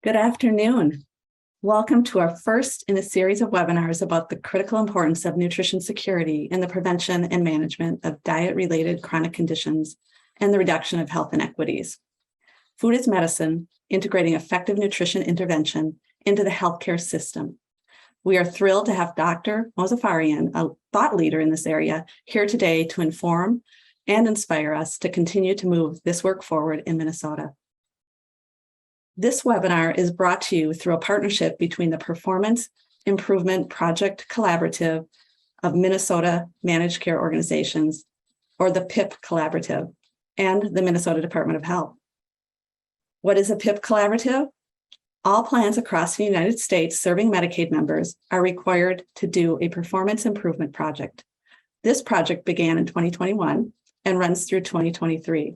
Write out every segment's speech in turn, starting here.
Good afternoon. Welcome to our first in a series of webinars about the critical importance of nutrition security in the prevention and management of diet-related chronic conditions and the reduction of health inequities. Food is medicine, integrating effective nutrition intervention into the healthcare system. We are thrilled to have Dr. Mozaffarian, a thought leader in this area, here today to inform and inspire us to continue to move this work forward in Minnesota. This webinar is brought to you through a partnership between the Performance Improvement Project Collaborative of Minnesota Managed Care Organizations, or the PIP Collaborative, and the Minnesota Department of Health. What is a PIP Collaborative? All plans across the United States serving Medicaid members are required to do a performance improvement project. This project began in 2021 and runs through 2023.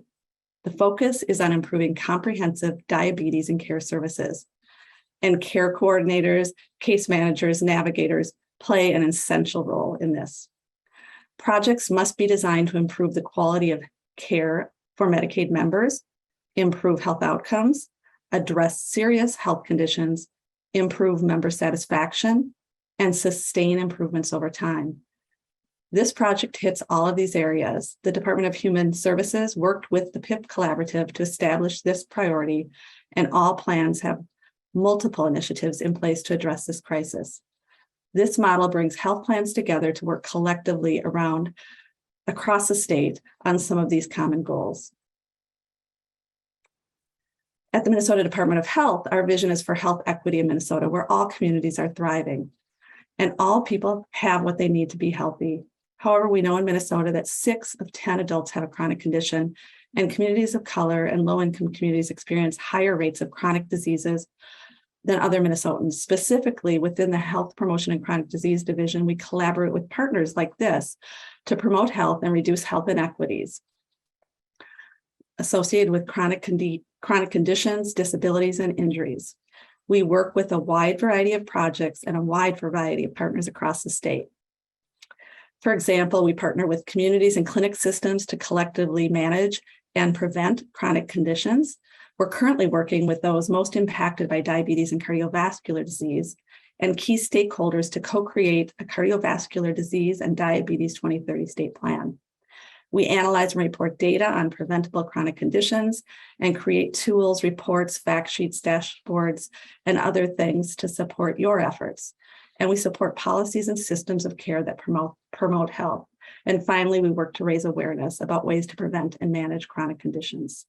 The focus is on improving comprehensive diabetes and care services. And care coordinators, case managers, navigators play an essential role in this. Projects must be designed to improve the quality of care for Medicaid members, improve health outcomes, address serious health conditions, improve member satisfaction, and sustain improvements over time. This project hits all of these areas. The Department of Human Services worked with the PIP Collaborative to establish this priority, and all plans have multiple initiatives in place to address this crisis. This model brings health plans together to work collectively across the state on some of these common goals. At the Minnesota Department of Health, our vision is for health equity in Minnesota, where all communities are thriving and all people have what they need to be healthy. However, we know in Minnesota that 6 of 10 adults have a chronic condition, and communities of color and low-income communities experience higher rates of chronic diseases than other Minnesotans. Specifically, within the Health Promotion and Chronic Disease Division, we collaborate with partners like this to promote health and reduce health inequities associated with chronic conditions, disabilities, and injuries. We work with a wide variety of projects and a wide variety of partners across the state. For example, we partner with communities and clinic systems to collectively manage and prevent chronic conditions. We're currently working with those most impacted by diabetes and cardiovascular disease and key stakeholders to co-create a cardiovascular disease and diabetes 2030 state plan. We analyze and report data on preventable chronic conditions and create tools, reports, fact sheets, dashboards, and other things to support your efforts. And we support policies and systems of care that promote health. And finally, we work to raise awareness about ways to prevent and manage chronic conditions.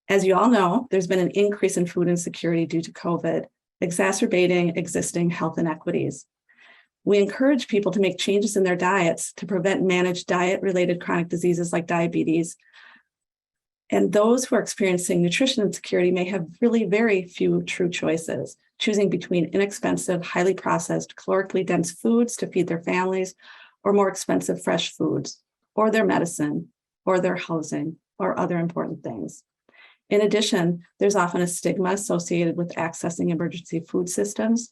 As you all know, there's been an increase in food insecurity due to COVID, exacerbating existing health inequities. We encourage people to make changes in their diets to prevent and manage diet-related chronic diseases like diabetes. And those who are experiencing nutrition insecurity may have really very few true choices, choosing between inexpensive, highly processed, calorically dense foods to feed their families, or more expensive fresh foods, or their medicine, or their housing, or other important things. In addition, there's often a stigma associated with accessing emergency food systems,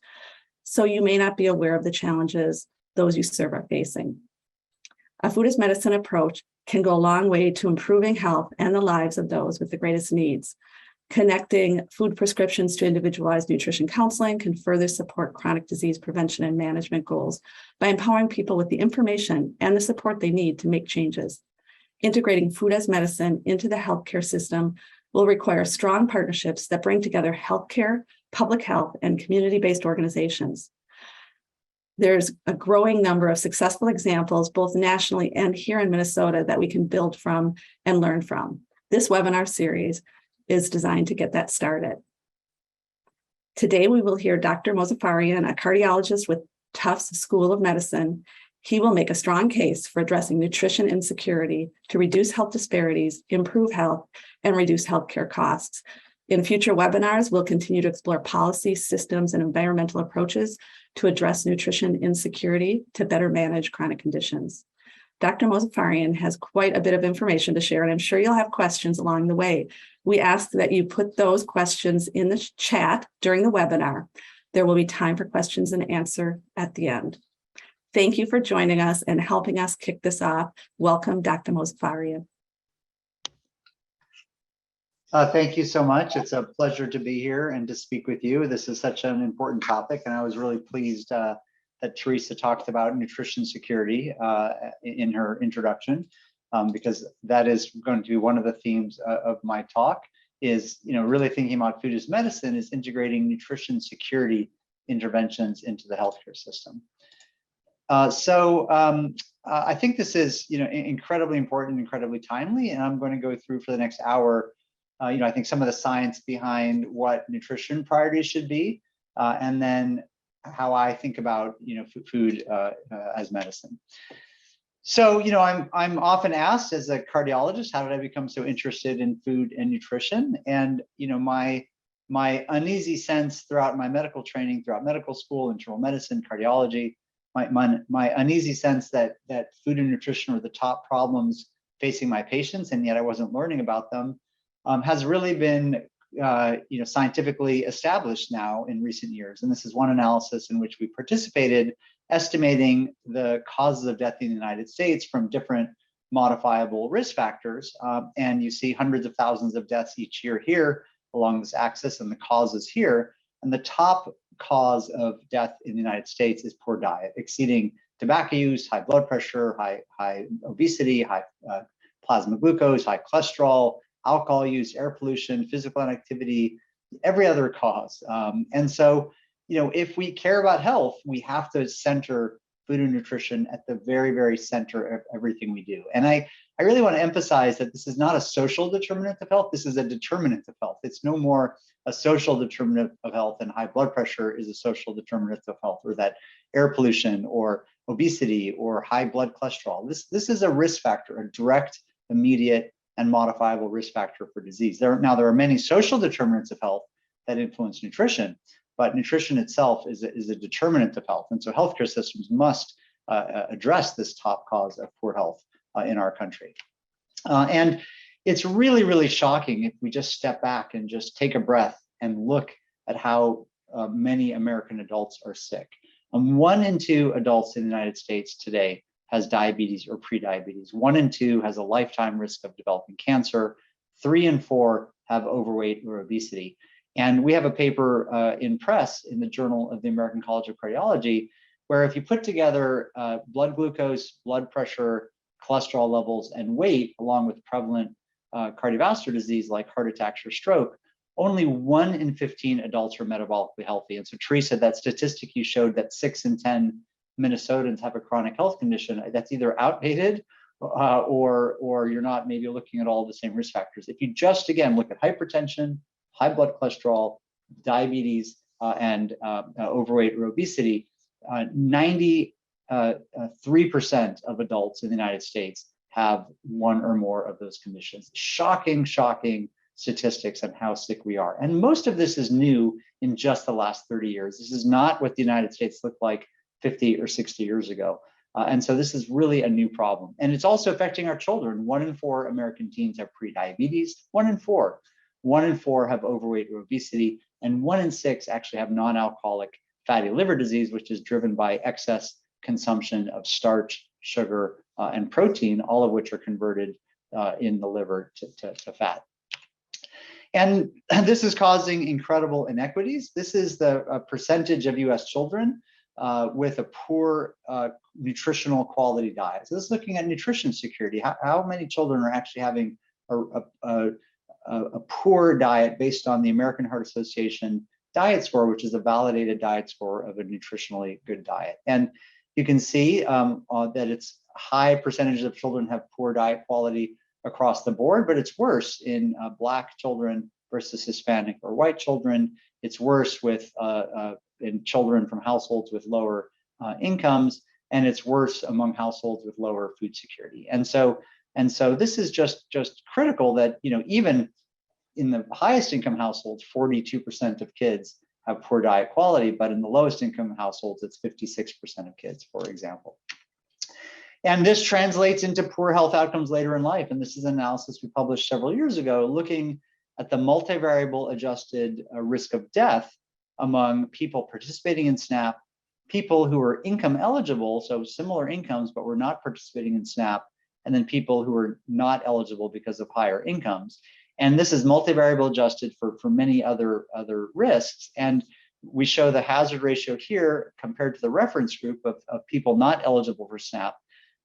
so you may not be aware of the challenges those you serve are facing. A food as medicine approach can go a long way to improving health and the lives of those with the greatest needs. Connecting food prescriptions to individualized nutrition counseling can further support chronic disease prevention and management goals by empowering people with the information and the support they need to make changes. Integrating food as medicine into the healthcare system will require strong partnerships that bring together healthcare, public health, and community-based organizations. There's a growing number of successful examples, both nationally and here in Minnesota, that we can build from and learn from. This webinar series is designed to get that started. Today, we will hear Dr. Mozaffarian, a cardiologist with Tufts School of Medicine. He will make a strong case for addressing nutrition insecurity to reduce health disparities, improve health, and reduce healthcare costs. In future webinars, we'll continue to explore policy, systems, and environmental approaches to address nutrition insecurity to better manage chronic conditions. Dr. Mozaffarian has quite a bit of information to share, and I'm sure you'll have questions along the way. We ask that you put those questions in the chat during the webinar. There will be time for questions and answer at the end. Thank you for joining us and helping us kick this off. Welcome, Dr. Mozaffarian. Thank you so much. It's a pleasure to be here and to speak with you. This is such an important topic, and I was really pleased that Teresa talked about nutrition security in her introduction, because that is going to be one of the themes of my talk. Is really thinking about food as medicine is integrating nutrition security interventions into the healthcare system. I think this is incredibly important, incredibly timely, and I'm going to go through for the next hour. I think some of the science behind what nutrition priorities should be, and then how I think about food as medicine. So I'm often asked as a cardiologist, how did I become so interested in food and nutrition? And my uneasy sense throughout my medical training, throughout medical school, internal medicine, cardiology, my uneasy sense that food and nutrition were the top problems facing my patients, and yet I wasn't learning about them, has really been scientifically established now in recent years. And this is one analysis in which we participated, estimating the causes of death in the United States from different modifiable risk factors. And you see hundreds of thousands of deaths each year here along this axis, and the causes here. And the top cause of death in the United States is poor diet, exceeding tobacco use, high blood pressure, high obesity, high plasma glucose, high cholesterol, alcohol use, air pollution, physical inactivity, every other cause. And so, if we care about health, we have to center food and nutrition at the very, very center of everything we do. And I really want to emphasize that this is not a social determinant of health. This is a determinant of health. It's no more a social determinant of health than high blood pressure is a social determinant of health, or that air pollution or obesity or high blood cholesterol. This is a risk factor, a direct, immediate, and modifiable risk factor for disease. There are many social determinants of health that influence nutrition, but nutrition itself is a determinant of health. And so healthcare systems must address this top cause of poor health in our country. And it's really, really shocking if we just step back and just take a breath and look at how many American adults are sick. 1 in 2 adults in the United States today has diabetes or prediabetes. 1 in 2 has a lifetime risk of developing cancer. 3 in 4 have overweight or obesity. And we have a paper in press in the Journal of the American College of Cardiology, where if you put together blood glucose, blood pressure, cholesterol levels, and weight, along with prevalent cardiovascular disease like heart attacks or stroke, only 1 in 15 adults are metabolically healthy. And so Teresa, that statistic you showed that 6 in 10 Minnesotans have a chronic health condition, that's either outdated or you're not maybe looking at all the same risk factors. If you just, again, look at hypertension, high blood cholesterol, diabetes, and overweight or obesity, 93% of adults in the United States have 1 or more of those conditions. Shocking, shocking statistics on how sick we are. And most of this is new in just the last 30 years. This is not what the United States looked like 50 or 60 years ago. And so this is really a new problem. And it's also affecting our children. 1 in 4 American teens have prediabetes, 1 in 4. 1 in 4 have overweight or obesity, and 1 in 6 actually have non-alcoholic fatty liver disease, which is driven by excess consumption of starch, sugar, and protein, all of which are converted in the liver to fat. And this is causing incredible inequities. This is the percentage of US children with a poor nutritional quality diet. So this is looking at nutrition security. How many children are actually having a poor diet based on the American Heart Association diet score, which is a validated diet score of a nutritionally good diet. And you can see that it's high percentages of children have poor diet quality across the board, but it's worse in Black children versus Hispanic or white children. It's worse with in children from households with lower incomes, and it's worse among households with lower food security. And so this is just critical that even in the highest income households, 42% of kids have poor diet quality, but in the lowest income households, it's 56% of kids, for example. And this translates into poor health outcomes later in life. And this is an analysis we published several years ago, looking at the multivariable adjusted risk of death among people participating in SNAP, people who were income eligible, so similar incomes, but were not participating in SNAP, and then people who were not eligible because of higher incomes. And this is multivariable adjusted for many other risks. And we show the hazard ratio here compared to the reference group of people not eligible for SNAP.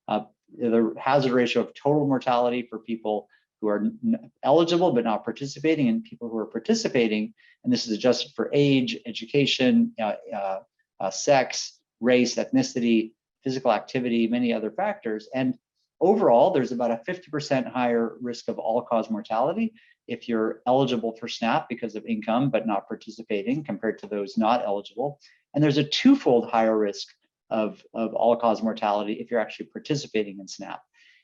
The hazard ratio of total mortality for people who are eligible but not participating, and people who are participating, and this is adjusted for age, education, sex, race, ethnicity, physical activity, many other factors. And overall, there's about a 50% higher risk of all-cause mortality if you're eligible for SNAP because of income but not participating compared to those not eligible. And there's a twofold higher risk of all-cause mortality if you're actually participating in SNAP.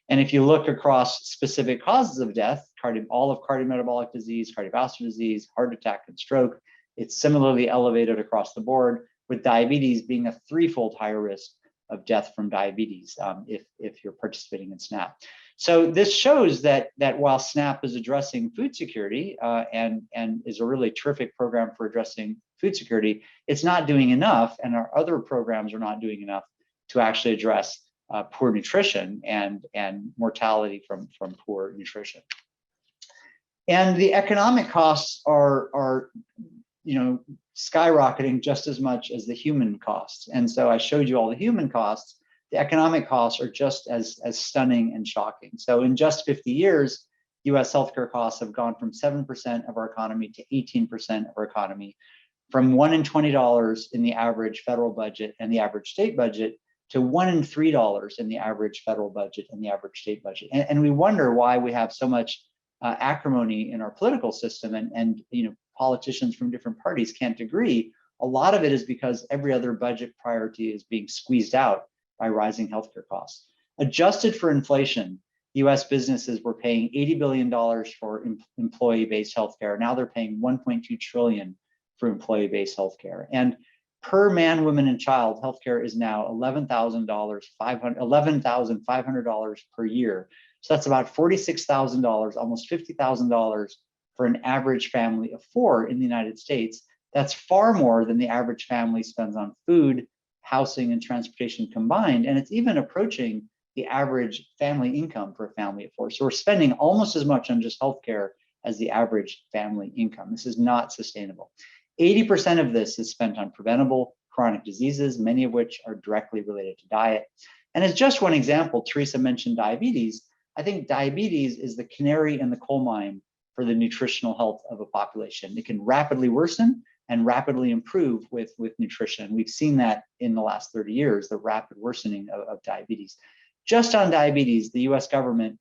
And if you look across specific causes of death, all of cardiometabolic disease, cardiovascular disease, heart attack, and stroke, it's similarly elevated across the board, with diabetes being a threefold higher risk of death from diabetes if you're participating in SNAP. So this shows that while SNAP is addressing food security and is a really terrific program for addressing food security, it's not doing enough, and our other programs are not doing enough to actually address poor nutrition and mortality from poor nutrition. And the economic costs are skyrocketing just as much as the human costs. And so I showed you all the human costs. The economic costs are just as stunning and shocking. So in just 50 years, US healthcare costs have gone from 7% of our economy to 18% of our economy, from $1 in $20 in the average federal budget and the average state budget to $1 in $3 in the average federal budget and the average state budget. And we wonder why we have so much acrimony in our political system, and politicians from different parties can't agree. A lot of it is because every other budget priority is being squeezed out by rising healthcare costs. Adjusted for inflation, US businesses were paying $80 billion for employee-based healthcare. Now they're paying $1.2 trillion for employee-based healthcare. And per man, woman, and child, healthcare is now $11,500 per year. So that's about $46,000, almost $50,000 for an average family of four in the United States. That's far more than the average family spends on food, housing, and transportation combined. And it's even approaching the average family income for a family of four. So we're spending almost as much on just healthcare as the average family income. This is not sustainable. 80% of this is spent on preventable chronic diseases, many of which are directly related to diet. And as just one example, Teresa mentioned diabetes. I think diabetes is the canary in the coal mine for the nutritional health of a population. It can rapidly worsen and rapidly improve with nutrition. We've seen that in the last 30 years, the rapid worsening of diabetes. Just on diabetes, the US government,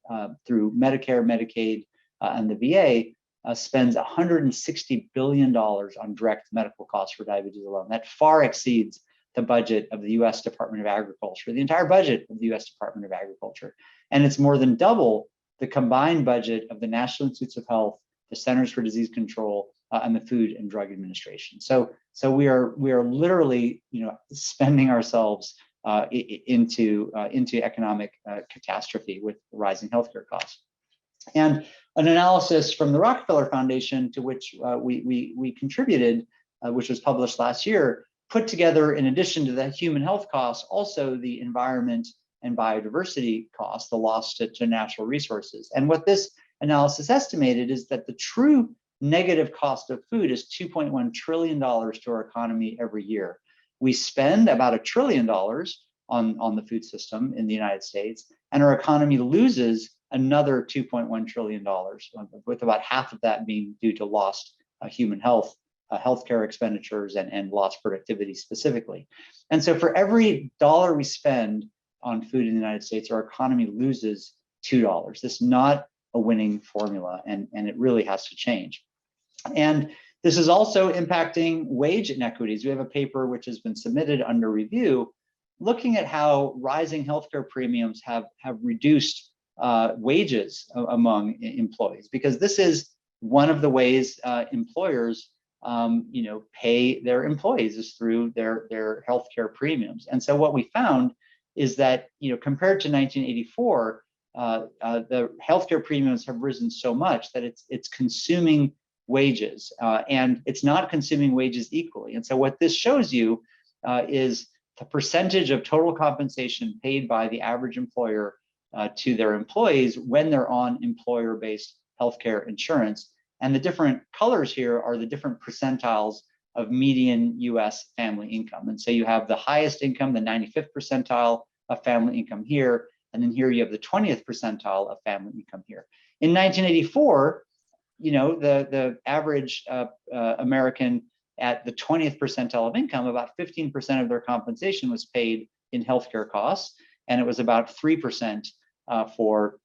through Medicare, Medicaid, and the VA, spends $160 billion on direct medical costs for diabetes alone. That far exceeds the budget of the US Department of Agriculture, the entire budget of the US Department of Agriculture. And it's more than double the combined budget of the National Institutes of Health, the Centers for Disease Control, and the Food and Drug Administration. So we are literally, spending ourselves into economic catastrophe with rising healthcare costs. And an analysis from the Rockefeller Foundation, to which we contributed, which was published last year, put together, in addition to the human health costs, also the environment and biodiversity costs, the loss to natural resources. And what this analysis estimated is that the true negative cost of food is $2.1 trillion to our economy every year. We spend about $1 trillion on the food system in the United States, and our economy loses another $2.1 trillion, with about half of that being due to lost human health, healthcare expenditures, and lost productivity specifically. And so for every dollar we spend on food in the United States, our economy loses $2. This is not a winning formula, and it really has to change. And this is also impacting wage inequities. We have a paper which has been submitted under review, looking at how rising healthcare premiums have reduced wages among employees, because this is one of the ways employers pay their employees is through their healthcare premiums. And so what we found is that, compared to 1984, the healthcare premiums have risen so much that it's consuming wages, and it's not consuming wages equally. And so what this shows you is the percentage of total compensation paid by the average employer to their employees when they're on employer-based healthcare insurance. And the different colors here are the different percentiles of median US family income. And so you have the highest income, the 95th percentile of family income here, and then here you have the 20th percentile of family income here. In 1984, the average American at the 20th percentile of income, about 15% of their compensation was paid in healthcare costs, and it was about 3% for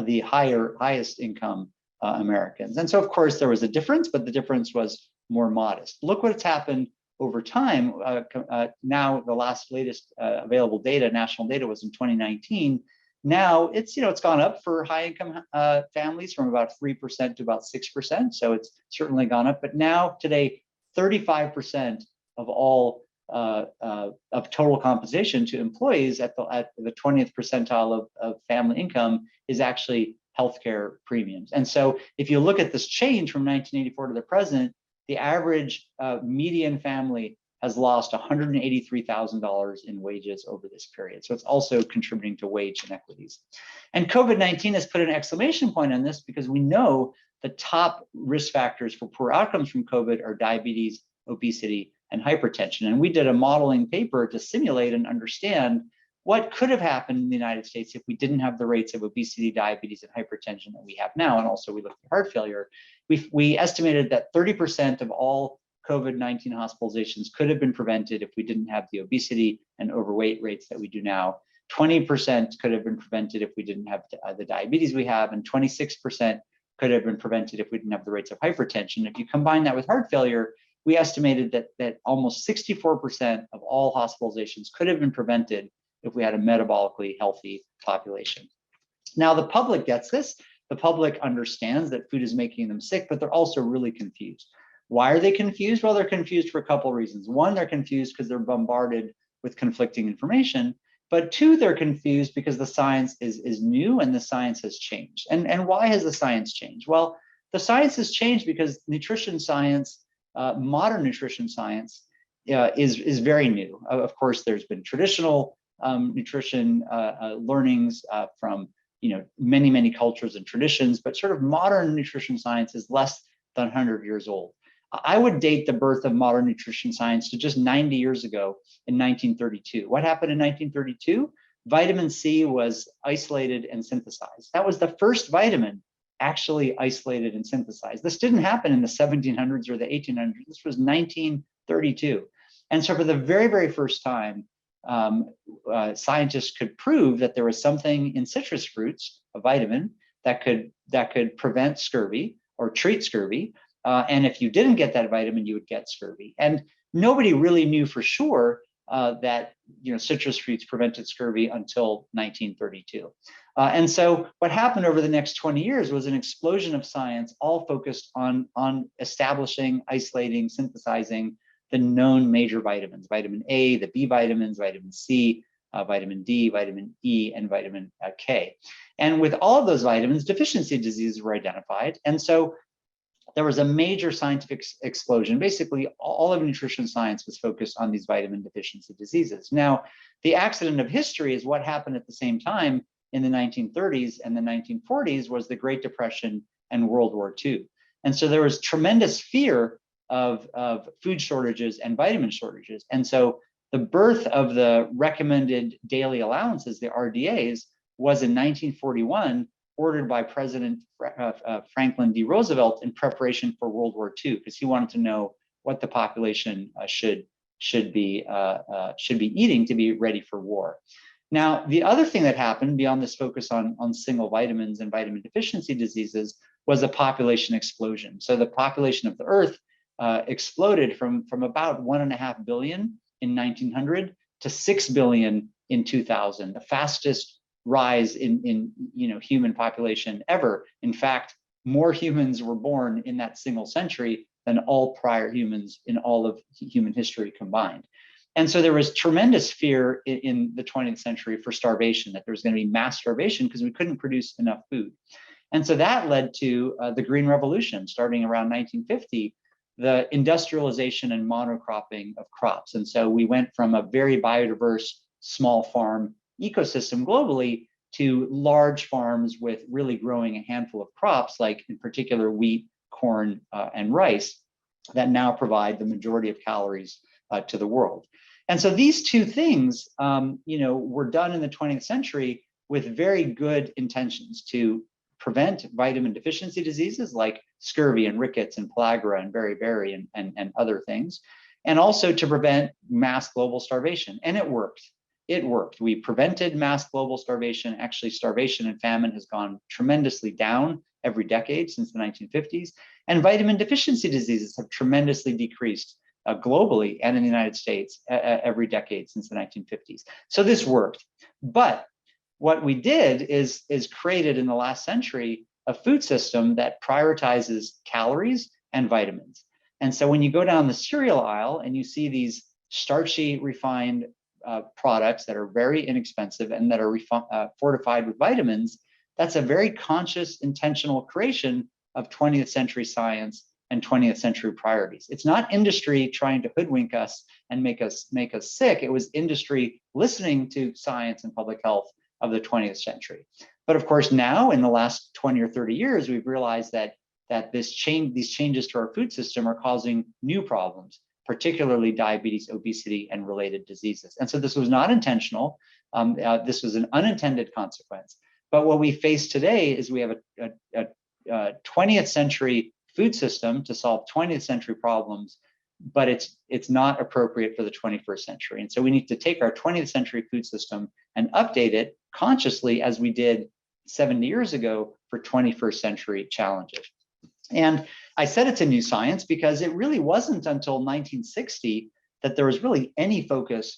the highest income Americans. And so, of course, there was a difference, but the difference was more modest. Look what's happened over time. Now, the latest available data, national data, was in 2019. Now it's gone up for high income families from about 3% to about 6%. So it's certainly gone up. But now today, 35% of all of total compensation to employees at the 20th percentile of family income is actually healthcare premiums. And so if you look at this change from 1984 to the present, the average median family has lost $183,000 in wages over this period. So it's also contributing to wage inequities. And COVID-19 has put an exclamation point on this, because we know the top risk factors for poor outcomes from COVID are diabetes, obesity, and hypertension. And we did a modeling paper to simulate and understand what could have happened in the United States if we didn't have the rates of obesity, diabetes, and hypertension that we have now. And also we looked at heart failure. We estimated that 30% of all COVID-19 hospitalizations could have been prevented if we didn't have the obesity and overweight rates that we do now. 20% could have been prevented if we didn't have the diabetes we have, and 26% could have been prevented if we didn't have the rates of hypertension. If you combine that with heart failure, we estimated that almost 64% of all hospitalizations could have been prevented if we had a metabolically healthy population. Now, the public gets this. The public understands that food is making them sick, but they're also really confused. Why are they confused? Well, they're confused for a couple of reasons. One, they're confused because they're bombarded with conflicting information. But two, they're confused because the science is new and the science has changed. And why has the science changed? Well, the science has changed because nutrition science, modern nutrition science, is very new. Of course, there's been traditional nutrition learnings from many cultures and traditions, but sort of modern nutrition science is less than 100 years old. I would date the birth of modern nutrition science to just 90 years ago in 1932. What happened in 1932? Vitamin C was isolated and synthesized. That was the first vitamin actually isolated and synthesized. This didn't happen in the 1700s or the 1800s. This was 1932. And so for the very, very first time, scientists could prove that there was something in citrus fruits, a vitamin, that could prevent scurvy or treat scurvy. And if you didn't get that vitamin, you would get scurvy. And nobody really knew for sure that citrus fruits prevented scurvy until 1932. And so what happened over the next 20 years was an explosion of science, all focused on establishing, isolating, synthesizing the known major vitamins: vitamin A, the B vitamins, vitamin C, vitamin D, vitamin E, and vitamin K. And with all of those vitamins, deficiency diseases were identified. And so there was a major scientific explosion. Basically, all of nutrition science was focused on these vitamin deficiency diseases. Now, the accident of history is what happened at the same time in the 1930s and the 1940s was the Great Depression and World War II. And so there was tremendous fear of food shortages and vitamin shortages. And so the birth of the recommended daily allowances, the RDAs, was in 1941, ordered by President Franklin D. Roosevelt in preparation for World War II, because he wanted to know what the population should be eating to be ready for war. Now, the other thing that happened beyond this focus on single vitamins and vitamin deficiency diseases was a population explosion. So the population of the Earth exploded from about 1.5 billion in 1900 to 6 billion in 2000, the fastest rise in human population ever. In fact, more humans were born in that single century than all prior humans in all of human history combined. And so there was tremendous fear in the 20th century for starvation, that there was going to be mass starvation because we couldn't produce enough food. And so that led to the Green Revolution, starting around 1950, the industrialization and monocropping of crops. And so we went from a very biodiverse small farm ecosystem globally to large farms with really growing a handful of crops, like in particular wheat, corn, and rice, that now provide the majority of calories to the world. And so these two things, were done in the 20th century with very good intentions to prevent vitamin deficiency diseases like scurvy and rickets and pellagra and beriberi and other things, and also to prevent mass global starvation. And it worked. It worked. We prevented mass global starvation. Actually, starvation and famine has gone tremendously down every decade since the 1950s. And vitamin deficiency diseases have tremendously decreased globally and in the United States every decade since the 1950s. So this worked. But what we did is created in the last century a food system that prioritizes calories and vitamins. And so when you go down the cereal aisle and you see these starchy, refined products that are very inexpensive and that are fortified with vitamins, that's a very conscious, intentional creation of 20th century science and 20th century priorities. It's not industry trying to hoodwink us and make us sick. It was industry listening to science and public health of the 20th century. But of course, now in the last 20 or 30 years, we've realized that these changes to our food system are causing new problems, particularly diabetes, obesity, and related diseases. And so this was not intentional. This was an unintended consequence. But what we face today is we have a 20th century food system to solve 20th century problems, but it's not appropriate for the 21st century. And so we need to take our 20th century food system and update it consciously, as we did 70 years ago, for 21st century challenges. And I said it's a new science because it really wasn't until 1960 that there was really any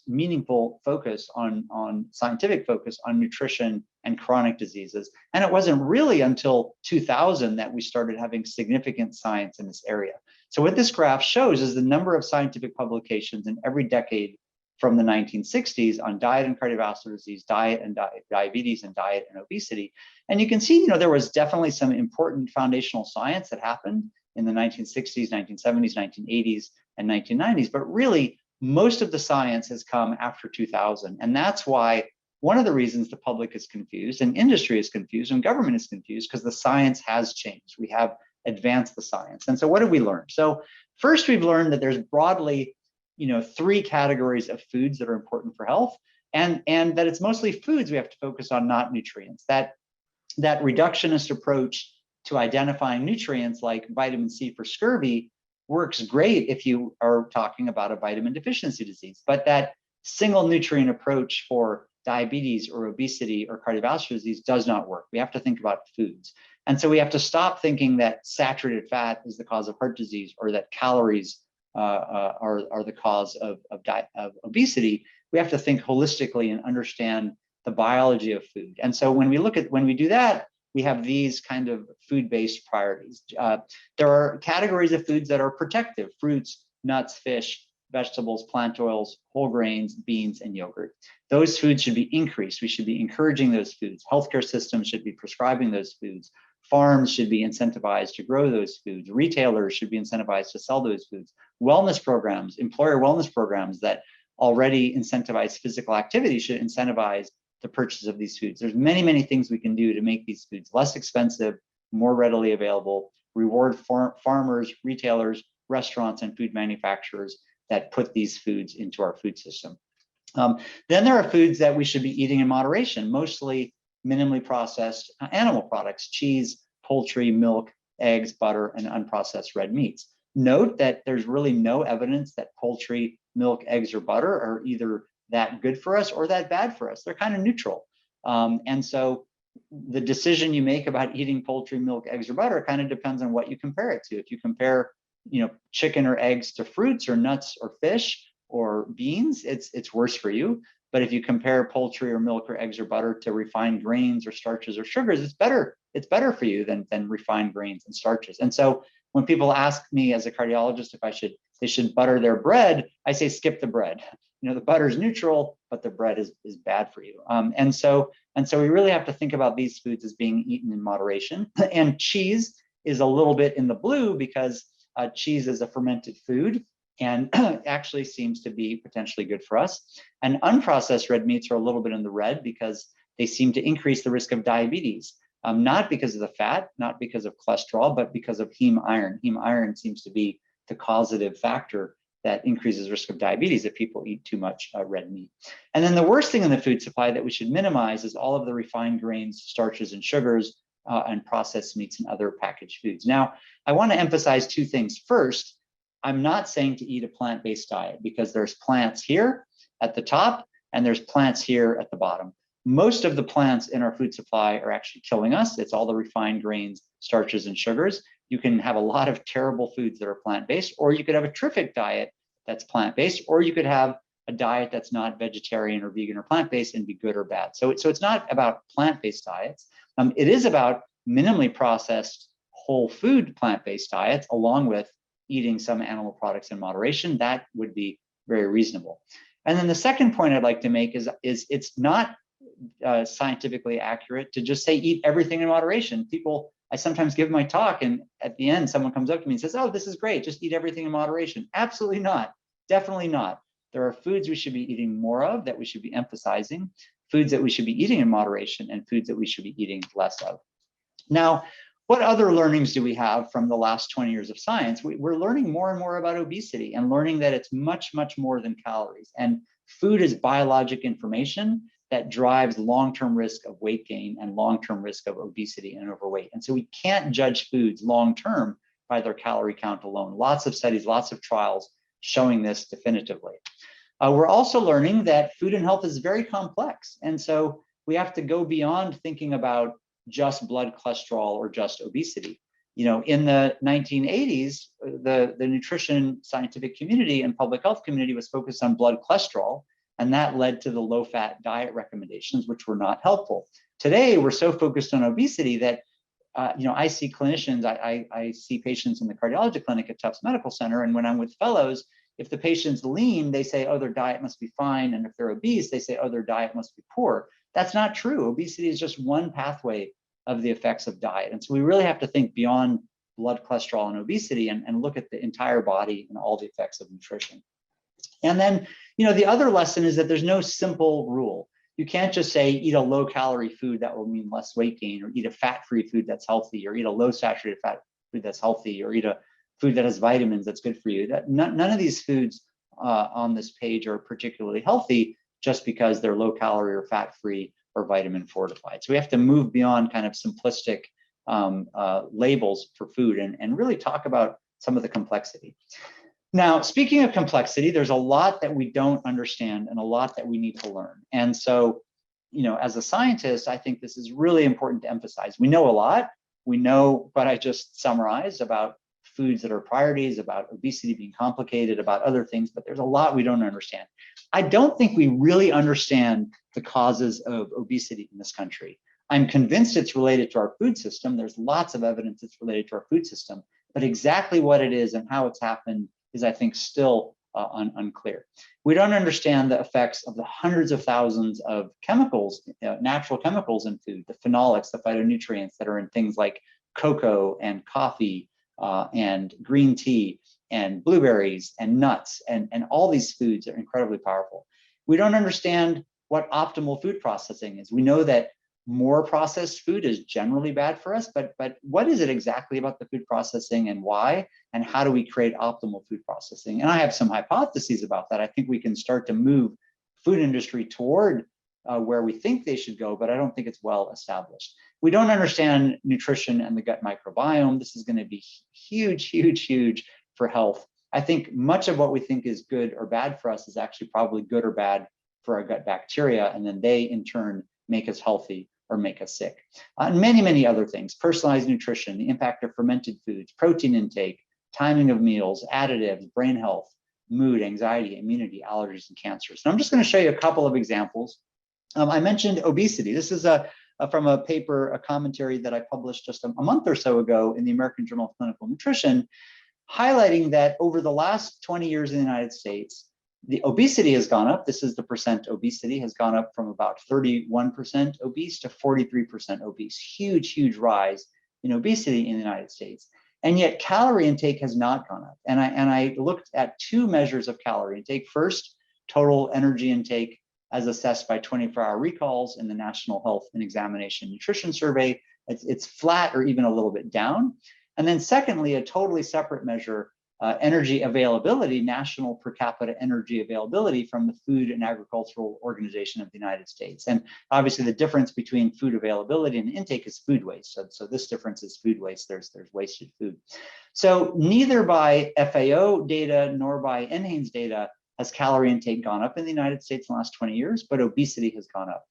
meaningful focus on scientific focus on nutrition and chronic diseases. And it wasn't really until 2000 that we started having significant science in this area. So what this graph shows is the number of scientific publications in every decade from the 1960s on diet and cardiovascular disease, diet and diabetes, and diet and obesity. And you can see, there was definitely some important foundational science that happened in the 1960s, 1970s, 1980s, and 1990s. But really, most of the science has come after 2000. And that's why one of the reasons the public is confused and industry is confused and government is confused, because the science has changed. We have advanced the science. And so what did we learn? So first, we've learned that there's broadly, three categories of foods that are important for health, and that it's mostly foods we have to focus on, not nutrients. That reductionist approach to identifying nutrients like vitamin C for scurvy works great if you are talking about a vitamin deficiency disease, but that single nutrient approach for diabetes or obesity or cardiovascular disease does not work. We have to think about foods. And so we have to stop thinking that saturated fat is the cause of heart disease, or that calories are the cause of obesity. We have to think holistically and understand the biology of food. And so when we do that, we have these kind of food-based priorities. There are categories of foods that are protective: fruits, nuts, fish, vegetables, plant oils, whole grains, beans, and yogurt. Those foods should be increased. We should be encouraging those foods. Healthcare systems should be prescribing those foods. Farms should be incentivized to grow those foods. Retailers should be incentivized to sell those foods. Wellness programs, employer wellness programs that already incentivize physical activity should incentivize the purchase of these foods. There's many, many things we can do to make these foods less expensive, more readily available, reward farmers, retailers, restaurants, and food manufacturers that put these foods into our food system. Then there are foods that we should be eating in moderation, mostly minimally processed animal products: cheese, poultry, milk, eggs, butter, and unprocessed red meats. Note that there's really no evidence that poultry, milk, eggs, or butter are either that good for us or that bad for us. They're kind of neutral. And so the decision you make about eating poultry, milk, eggs, or butter kind of depends on what you compare it to. If you compare, chicken or eggs to fruits or nuts or fish or beans, it's worse for you. But if you compare poultry or milk or eggs or butter to refined grains or starches or sugars, it's better for you than refined grains and starches. And so when people ask me as a cardiologist if they should butter their bread, I say skip the bread. The butter is neutral, but the bread is bad for you. And so we really have to think about these foods as being eaten in moderation. And cheese is a little bit in the blue because cheese is a fermented food and actually seems to be potentially good for us. And unprocessed red meats are a little bit in the red because they seem to increase the risk of diabetes, not because of the fat, not because of cholesterol, but because of heme iron. Heme iron seems to be the causative factor that increases risk of diabetes if people eat too much red meat. And then the worst thing in the food supply that we should minimize is all of the refined grains, starches, and sugars, and processed meats and other packaged foods. Now, I want to emphasize two things. First, I'm not saying to eat a plant-based diet, because there's plants here at the top and there's plants here at the bottom. Most of the plants in our food supply are actually killing us. It's all the refined grains, starches, and sugars. You can have a lot of terrible foods that are plant-based, or you could have a terrific diet that's plant-based, or you could have a diet that's not vegetarian or vegan or plant-based and be good or bad. So it's not about plant-based diets. It is about minimally processed whole food plant-based diets, along with eating some animal products in moderation. That would be very reasonable. And then the second point I'd like to make is it's not scientifically accurate to just say eat everything in moderation. I sometimes give my talk, and at the end, someone comes up to me and says, "Oh, this is great, just eat everything in moderation." Absolutely not. Definitely not. There are foods we should be eating more of, that we should be emphasizing, foods that we should be eating in moderation, and foods that we should be eating less of. Now, what other learnings do we have from the last 20 years of science? We're learning more and more about obesity, and learning that it's much, much more than calories. And food is biologic information that drives long-term risk of weight gain and long-term risk of obesity and overweight. And so we can't judge foods long-term by their calorie count alone. Lots of studies, lots of trials showing this definitively. We're also learning that food and health is very complex. And so we have to go beyond thinking about just blood cholesterol or just obesity. You know, in the 1980s, the nutrition scientific community and public health community was focused on blood cholesterol, and that led to the low-fat diet recommendations, which were not helpful. Today, we're so focused on obesity that I see clinicians, I see patients in the cardiology clinic at Tufts Medical Center, and when I'm with fellows, if the patient's lean, they say, oh, their diet must be fine, and if they're obese, they say, oh, their diet must be poor. That's not true. Obesity is just one pathway of the effects of diet, and so we really have to think beyond blood cholesterol and obesity and look at the entire body and all the effects of nutrition. And then, the other lesson is that there's no simple rule. You can't just say eat a low-calorie food that will mean less weight gain, or eat a fat-free food that's healthy, or eat a low-saturated fat food that's healthy, or eat a food that has vitamins that's good for you. None of these foods on this page are particularly healthy just because they're low-calorie or fat-free or vitamin fortified. So we have to move beyond kind of simplistic labels for food and really talk about some of the complexity. Now, speaking of complexity, there's a lot that we don't understand and a lot that we need to learn. And so, as a scientist, I think this is really important to emphasize. We know a lot. We know what I just summarized about foods that are priorities, about obesity being complicated, about other things, but there's a lot we don't understand. I don't think we really understand the causes of obesity in this country. I'm convinced it's related to our food system. There's lots of evidence it's related to our food system, but exactly what it is and how it's happened is, I think, still unclear. We don't understand the effects of the hundreds of thousands of chemicals, natural chemicals in food, the phenolics, the phytonutrients that are in things like cocoa and coffee and green tea and blueberries and nuts, and all these foods are incredibly powerful. We don't understand what optimal food processing is. We know that more processed food is generally bad for us, but what is it exactly about the food processing and why, and how do we create optimal food processing? And I have some hypotheses about that. I think we can start to move food industry toward where we think they should go, but I don't think it's well established. We don't understand nutrition and the gut microbiome. This is going to be huge, huge, huge for health. I think much of what we think is good or bad for us is actually probably good or bad for our gut bacteria, and then they in turn make us healthy or make us sick. And many, many other things: personalized nutrition, the impact of fermented foods, protein intake, timing of meals, additives, brain health, mood, anxiety, immunity, allergies, and cancers. And I'm just going to show you a couple of examples. I mentioned obesity. This is from a paper, a commentary that I published just a month or so ago in the American Journal of Clinical Nutrition, highlighting that over the last 20 years in the United States, the obesity has gone up. This is the percent obesity has gone up from about 31% obese to 43% obese. Huge, huge rise in obesity in the United States. And yet calorie intake has not gone up. And I looked at two measures of calorie intake. First, total energy intake as assessed by 24-hour recalls in the National Health and Examination Nutrition Survey. It's flat or even a little bit down. And then secondly, a totally separate measure, energy availability, national per capita energy availability from the Food and Agricultural Organization of the United States. And obviously the difference between food availability and intake is food waste. So this difference is food waste, there's wasted food. So neither by FAO data nor by NHANES data has calorie intake gone up in the United States in the last 20 years, but obesity has gone up.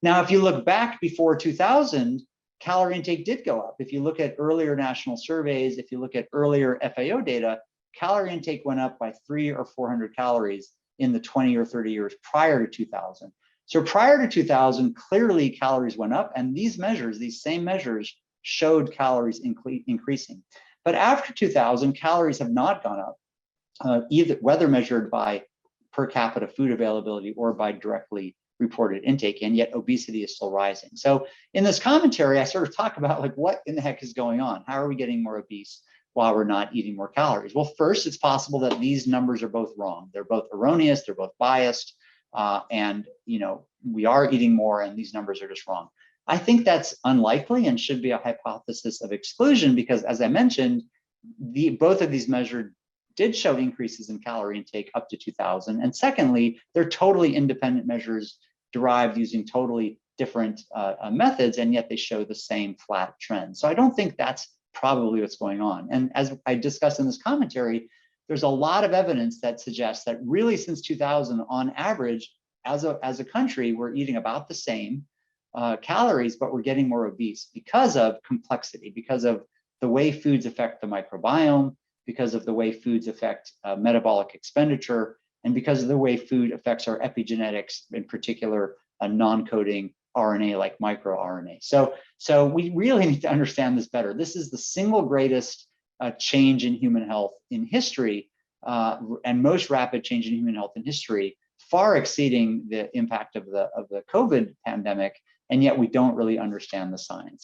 Now, if you look back before 2000, calorie intake did go up. If you look at earlier national surveys, if you look at earlier FAO data, calorie intake went up by 300 or 400 calories in the 20 or 30 years prior to 2000. So prior to 2000, clearly calories went up, and these measures, these same measures, showed calories increasing. But after 2000, calories have not gone up, either whether measured by per capita food availability or by directly reported intake, and yet obesity is still rising. So in this commentary, I sort of talk about like what in the heck is going on? How are we getting more obese while we're not eating more calories? Well, first, it's possible that these numbers are both wrong. They're both erroneous, they're both biased, and we are eating more and these numbers are just wrong. I think that's unlikely and should be a hypothesis of exclusion because, as I mentioned, both of these measures did show increases in calorie intake up to 2000. And secondly, they're totally independent measures derived using totally different methods, and yet they show the same flat trend. So I don't think that's probably what's going on. And as I discussed in this commentary, there's a lot of evidence that suggests that really since 2000, on average, as a country, we're eating about the same calories, but we're getting more obese because of complexity, because of the way foods affect the microbiome, because of the way foods affect metabolic expenditure, and because of the way food affects our epigenetics, in particular, a non-coding RNA like microRNA. So we really need to understand this better. This is the single greatest change in human health in history, and most rapid change in human health in history, far exceeding the impact of the COVID pandemic, and yet we don't really understand the science.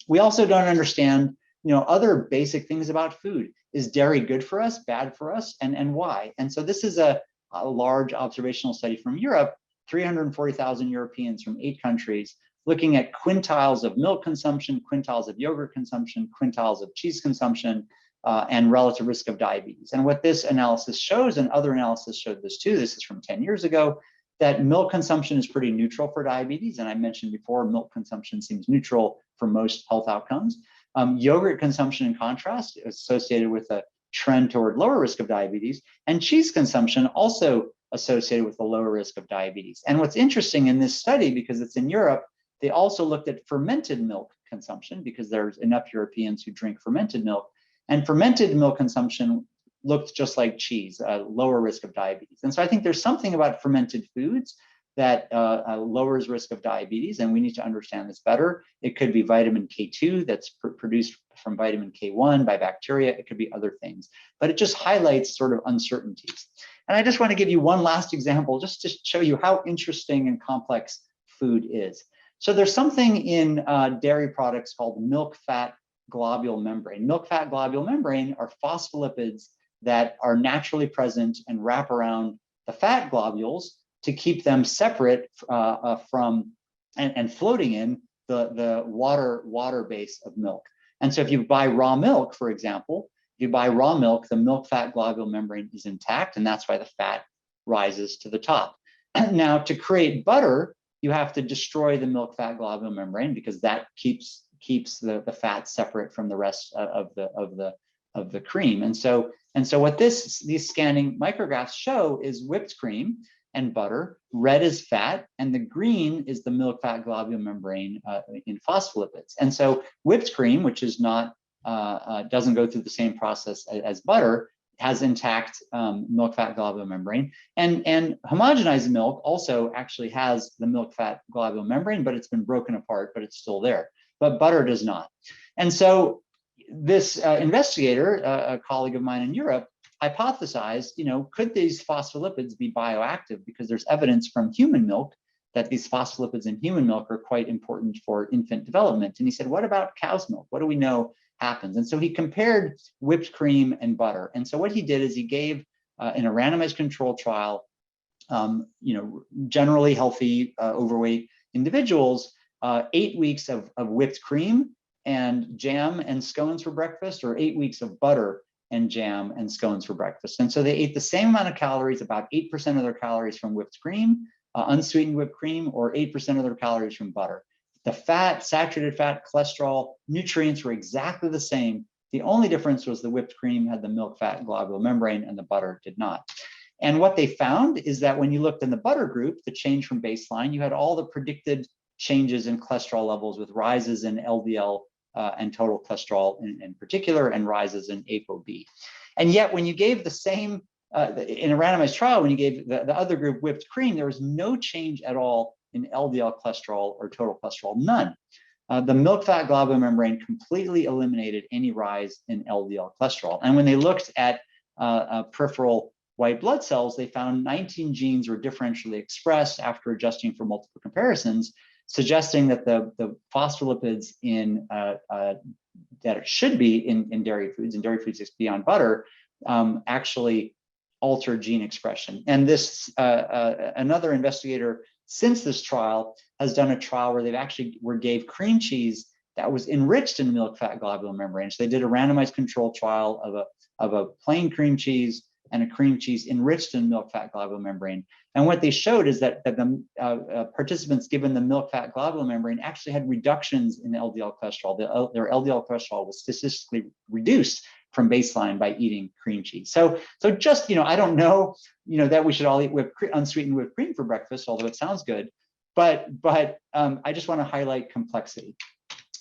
We also don't understand other basic things about food. Is dairy good for us, bad for us, and why? And so this is a large observational study from Europe, 340,000 Europeans from 8 countries, looking at quintiles of milk consumption, quintiles of yogurt consumption, quintiles of cheese consumption, and relative risk of diabetes. And what this analysis shows, and other analysis showed this too, this is from 10 years ago, that milk consumption is pretty neutral for diabetes. And I mentioned before, milk consumption seems neutral for most health outcomes. Yogurt consumption, in contrast, is associated with a trend toward lower risk of diabetes, and cheese consumption also associated with a lower risk of diabetes. And what's interesting in this study, because it's in Europe, they also looked at fermented milk consumption because there's enough Europeans who drink fermented milk, and fermented milk consumption looked just like cheese, a lower risk of diabetes. And so I think there's something about fermented foods that lowers risk of diabetes, and we need to understand this better. It could be vitamin K2 that's produced from vitamin K1 by bacteria. It could be other things, but it just highlights sort of uncertainties. And I just want to give you one last example just to show you how interesting and complex food is. So there's something in dairy products called milk fat globule membrane. Milk fat globule membrane are phospholipids that are naturally present and wrap around the fat globules to keep them separate from and floating in the water base of milk. And so if you buy raw milk, for example, if you buy raw milk, the milk fat globule membrane is intact, and that's why the fat rises to the top. Now, to create butter, you have to destroy the milk fat globule membrane because that keeps the fat separate from the rest of the cream. And so what these scanning micrographs show is whipped cream and butter. Red is fat, and the green is the milk fat globule membrane in phospholipids. And so whipped cream, which is not doesn't go through the same process as butter, has intact milk fat globule membrane, and homogenized milk also actually has the milk fat globule membrane, but it's been broken apart, but it's still there. But butter does not. And so this investigator, a colleague of mine in Europe, hypothesized, could these phospholipids be bioactive? Because there's evidence from human milk that these phospholipids in human milk are quite important for infant development. And he said, what about cow's milk? What do we know happens? And so he compared whipped cream and butter. And so what he did is he gave, in a randomized control trial, generally healthy, overweight individuals, 8 weeks of whipped cream and jam and scones for breakfast, or 8 weeks of butter and jam and scones for breakfast. And so they ate the same amount of calories, about 8% of their calories from whipped cream, unsweetened whipped cream, or 8% of their calories from butter. The fat, saturated fat, cholesterol, nutrients were exactly the same. The only difference was the whipped cream had the milk fat globule membrane and the butter did not. And what they found is that when you looked in the butter group, the change from baseline, you had all the predicted changes in cholesterol levels, with rises in LDL and total cholesterol in particular, and rises in ApoB. And yet when you gave the same, in a randomized trial, when you gave the other group whipped cream, there was no change at all in LDL cholesterol or total cholesterol, none. The milk fat globule membrane completely eliminated any rise in LDL cholesterol. And when they looked at peripheral white blood cells, they found 19 genes were differentially expressed after adjusting for multiple comparisons, suggesting that the phospholipids in that it should be in dairy foods, and dairy foods beyond butter, actually alter gene expression. And this another investigator since this trial has done a trial where they've actually gave cream cheese that was enriched in milk fat globule membrane. So they did a randomized control trial of a plain cream cheese and a cream cheese enriched in milk fat globule membrane. And what they showed is that the participants given the milk fat globule membrane actually had reductions in LDL cholesterol. Their LDL cholesterol was statistically reduced from baseline by eating cream cheese. So just, I don't know, that we should all eat unsweetened whipped cream for breakfast, although it sounds good, but I just want to highlight complexity.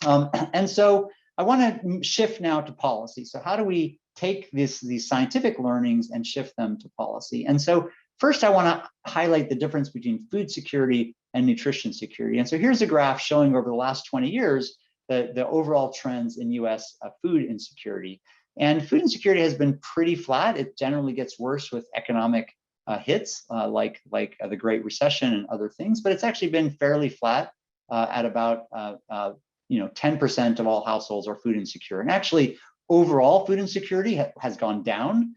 And so I want to shift now to policy. So how do we take these scientific learnings and shift them to policy? And so first, I want to highlight the difference between food security and nutrition security. And so here's a graph showing over the last 20 years the overall trends in US food insecurity. And food insecurity has been pretty flat. It generally gets worse with economic hits like the Great Recession and other things, but it's actually been fairly flat at about 10% of all households are food insecure. And actually, overall food insecurity has gone down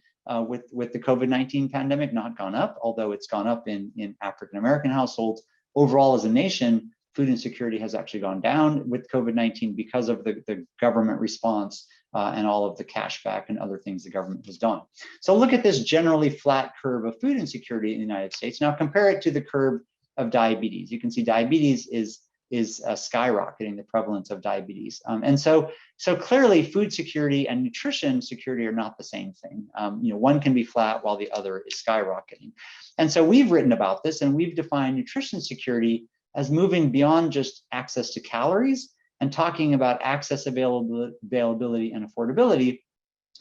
with the COVID-19 pandemic, not gone up, although it's gone up in African-American households. Overall, as a nation, food insecurity has actually gone down with COVID-19 because of the government response and all of the cash back and other things the government has done. So look at this generally flat curve of food insecurity in the United States. Now compare it to the curve of diabetes. You can see diabetes is skyrocketing, the prevalence of diabetes. And so clearly food security and nutrition security are not the same thing. One can be flat while the other is skyrocketing. And so we've written about this, and we've defined nutrition security as moving beyond just access to calories and talking about access, availability, and affordability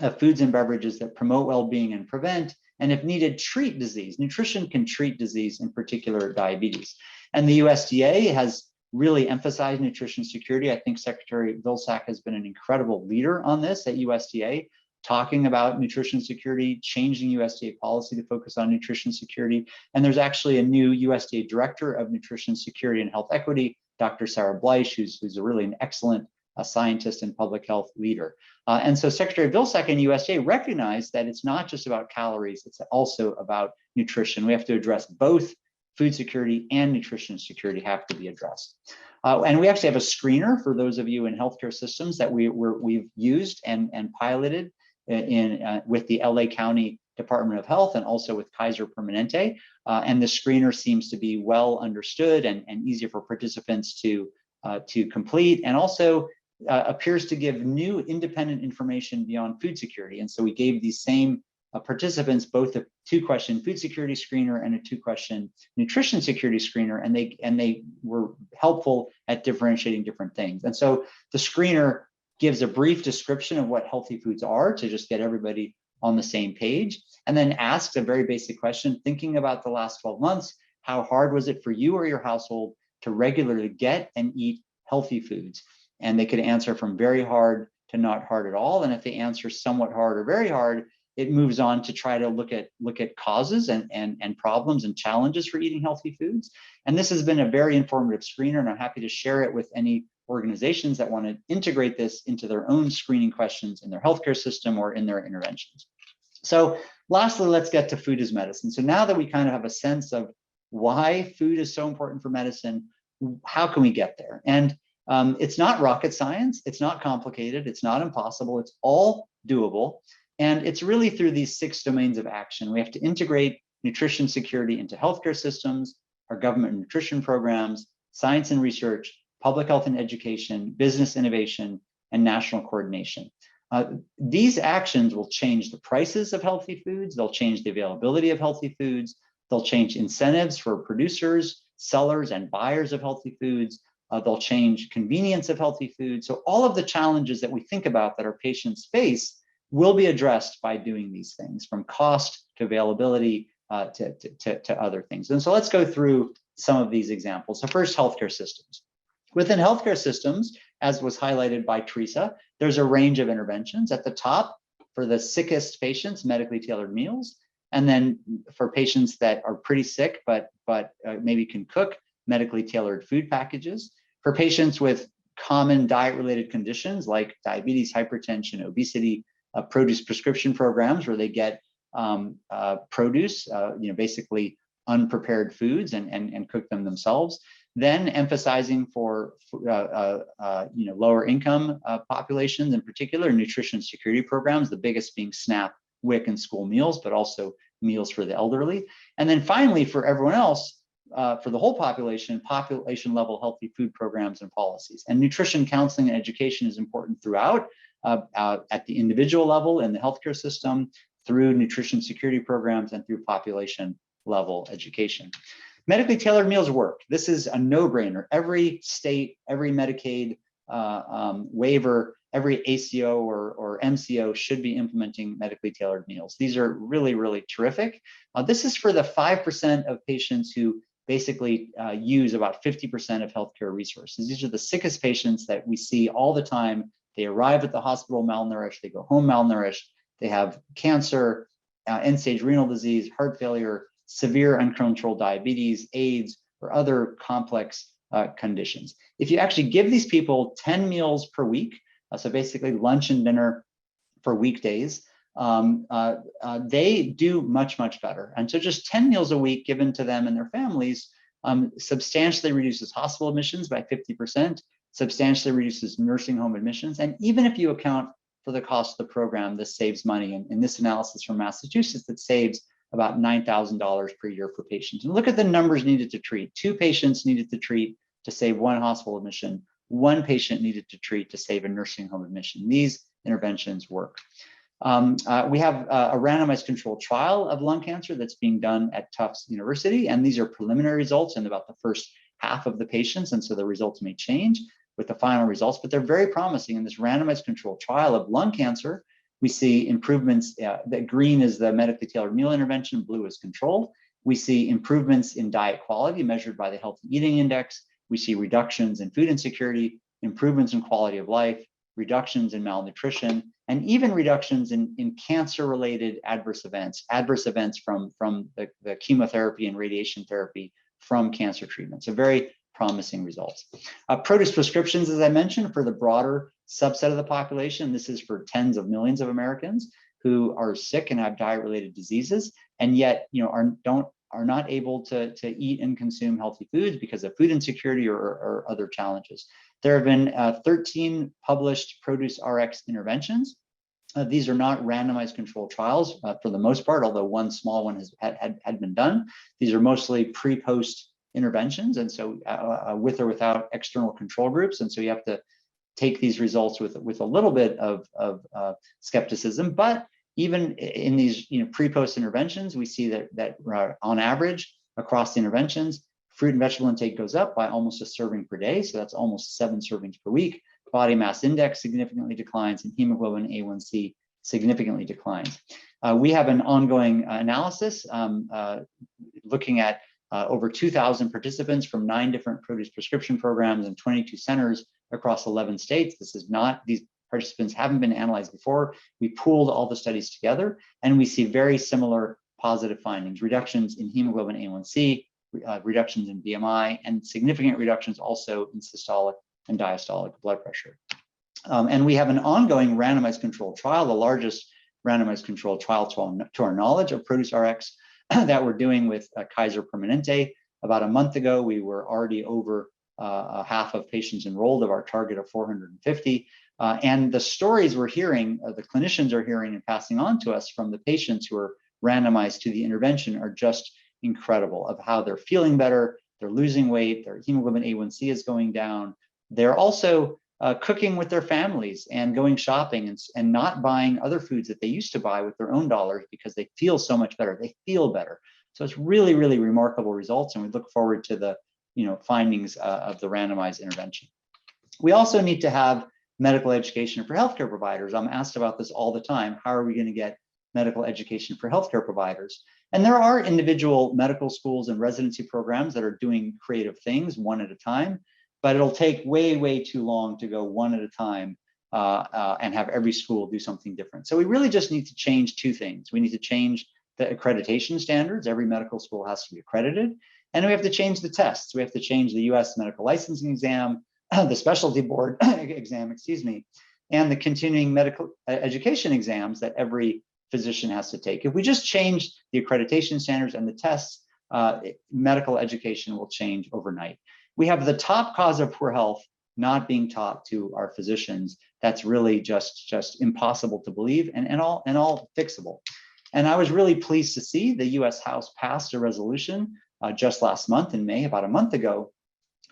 of foods and beverages that promote well-being and prevent, and if needed, treat disease. Nutrition can treat disease, in particular diabetes. And the USDA has really emphasized nutrition security. I think Secretary Vilsack has been an incredible leader on this at USDA, talking about nutrition security, changing USDA policy to focus on nutrition security. And there's actually a new USDA Director of Nutrition Security and Health Equity, Dr. Sarah Bleich, who's a really an excellent scientist and public health leader. And so Secretary Vilsack and USDA recognize that it's not just about calories, it's also about nutrition. We have to address both. Food security and nutrition security have to be addressed. And we actually have a screener for those of you in healthcare systems that we've used and piloted with the LA County Department of Health and also with Kaiser Permanente. And the screener seems to be well understood and easier for participants to complete, and also appears to give new independent information beyond food security. And so we gave these same participants both a 2-question food security screener and a 2-question nutrition security screener, and they were helpful at differentiating different things. And so the screener gives a brief description of what healthy foods are to just get everybody on the same page, and then asks a very basic question, thinking about the last 12 months, how hard was it for you or your household to regularly get and eat healthy foods? And they could answer from very hard to not hard at all. And if they answer somewhat hard or very hard, it moves on to try to look at causes and problems and challenges for eating healthy foods. And this has been a very informative screener, and I'm happy to share it with any organizations that want to integrate this into their own screening questions in their healthcare system or in their interventions. So lastly, let's get to food as medicine. So now that we kind of have a sense of why food is so important for medicine, how can we get there? And it's not rocket science. It's not complicated. It's not impossible. It's all doable. And it's really through these 6 domains of action. We have to integrate nutrition security into healthcare systems, our government nutrition programs, science and research, public health and education, business innovation, and national coordination. These actions will change the prices of healthy foods. They'll change the availability of healthy foods. They'll change incentives for producers, sellers, and buyers of healthy foods. They'll change convenience of healthy foods. So all of the challenges that we think about that our patients face will be addressed by doing these things, from cost to availability to other things. And so let's go through some of these examples. So first, healthcare systems. Within healthcare systems, as was highlighted by Teresa, there's a range of interventions. At the top, for the sickest patients, medically tailored meals. And then for patients that are pretty sick, but maybe can cook, medically tailored food packages. For patients with common diet-related conditions like diabetes, hypertension, obesity, produce prescription programs where they get produce, basically unprepared foods and cook them themselves. Then emphasizing for lower income populations, in particular, nutrition security programs, the biggest being SNAP, WIC, and school meals, but also meals for the elderly. And then finally, for everyone else, for the whole population level healthy food programs and policies. And nutrition counseling and education is important throughout, at the individual level in the healthcare system, through nutrition security programs, and through population level education. Medically tailored meals work. This is a no-brainer. Every state, every Medicaid waiver, every ACO or MCO should be implementing medically tailored meals. These are really, really terrific. This is for the 5% of patients who basically use about 50% of healthcare resources. These are the sickest patients that we see all the time. They arrive at the hospital malnourished, they go home malnourished, they have cancer, end-stage renal disease, heart failure, severe uncontrolled diabetes, AIDS, or other complex conditions. If you actually give these people 10 meals per week, so basically lunch and dinner for weekdays, they do much, much better. And so just 10 meals a week given to them and their families substantially reduces hospital admissions by 50%, substantially reduces nursing home admissions. And even if you account for the cost of the program, this saves money. And in this analysis from Massachusetts, it saves about $9,000 per year per patient. And look at the numbers needed to treat. 2 patients needed to treat to save 1 hospital admission. 1 patient needed to treat to save a nursing home admission. These interventions work. We have a randomized controlled trial of lung cancer that's being done at Tufts University. And these are preliminary results in about the first half of the patients. And so the results may change with the final results, but they're very promising. In this randomized controlled trial of lung cancer, we see improvements, that green is the medically tailored meal intervention, blue is control. We see improvements in diet quality measured by the Healthy Eating Index. We see reductions in food insecurity, improvements in quality of life, reductions in malnutrition, and even reductions in cancer-related adverse events from the chemotherapy and radiation therapy from cancer treatment. So very promising results. Produce prescriptions, as I mentioned, for the broader subset of the population. This is for tens of millions of Americans who are sick and have diet-related diseases, and yet are not able to eat and consume healthy foods because of food insecurity or other challenges. There have been 13 published Produce RX interventions. These are not randomized controlled trials for the most part, although one small one had been done. These are mostly pre-post interventions, and so with or without external control groups. And so you have to take these results with a little bit of skepticism. But even in these pre-post interventions, we see that on average across the interventions, fruit and vegetable intake goes up by almost a serving per day. So that's almost 7 servings per week. Body mass index significantly declines, and hemoglobin A1C significantly declines. We have an ongoing analysis looking at over 2,000 participants from 9 different produce prescription programs and 22 centers across 11 states. These participants haven't been analyzed before. We pooled all the studies together, and we see very similar positive findings: reductions in hemoglobin A1C, reductions in BMI, and significant reductions also in systolic and diastolic blood pressure. And we have an ongoing randomized controlled trial, the largest randomized controlled trial to our knowledge of Produce RX that we're doing with Kaiser Permanente. About a month ago, we were already over half of patients enrolled of our target of 450. And the stories we're hearing, the clinicians are hearing and passing on to us from the patients who are randomized to the intervention are just incredible of how they're feeling better, they're losing weight, their hemoglobin A1C is going down. They're also cooking with their families and going shopping and not buying other foods that they used to buy with their own dollars because they feel so much better. They feel better. So it's really, really remarkable results, and we look forward to the findings of the randomized intervention. We also need to have medical education for healthcare providers. I'm asked about this all the time. How are we going to get medical education for healthcare providers? And there are individual medical schools and residency programs that are doing creative things one at a time, but it'll take way, way too long to go one at a time and have every school do something different. So we really just need to change two things. We need to change the accreditation standards. Every medical school has to be accredited. And we have to change the tests. We have to change the US medical licensing exam, the specialty board exam, and the continuing medical education exams that every physician has to take. If we just change the accreditation standards and the tests, medical education will change overnight. We have the top cause of poor health not being taught to our physicians. That's really just impossible to believe and all fixable. And I was really pleased to see the US House passed a resolution just last month in May, about a month ago,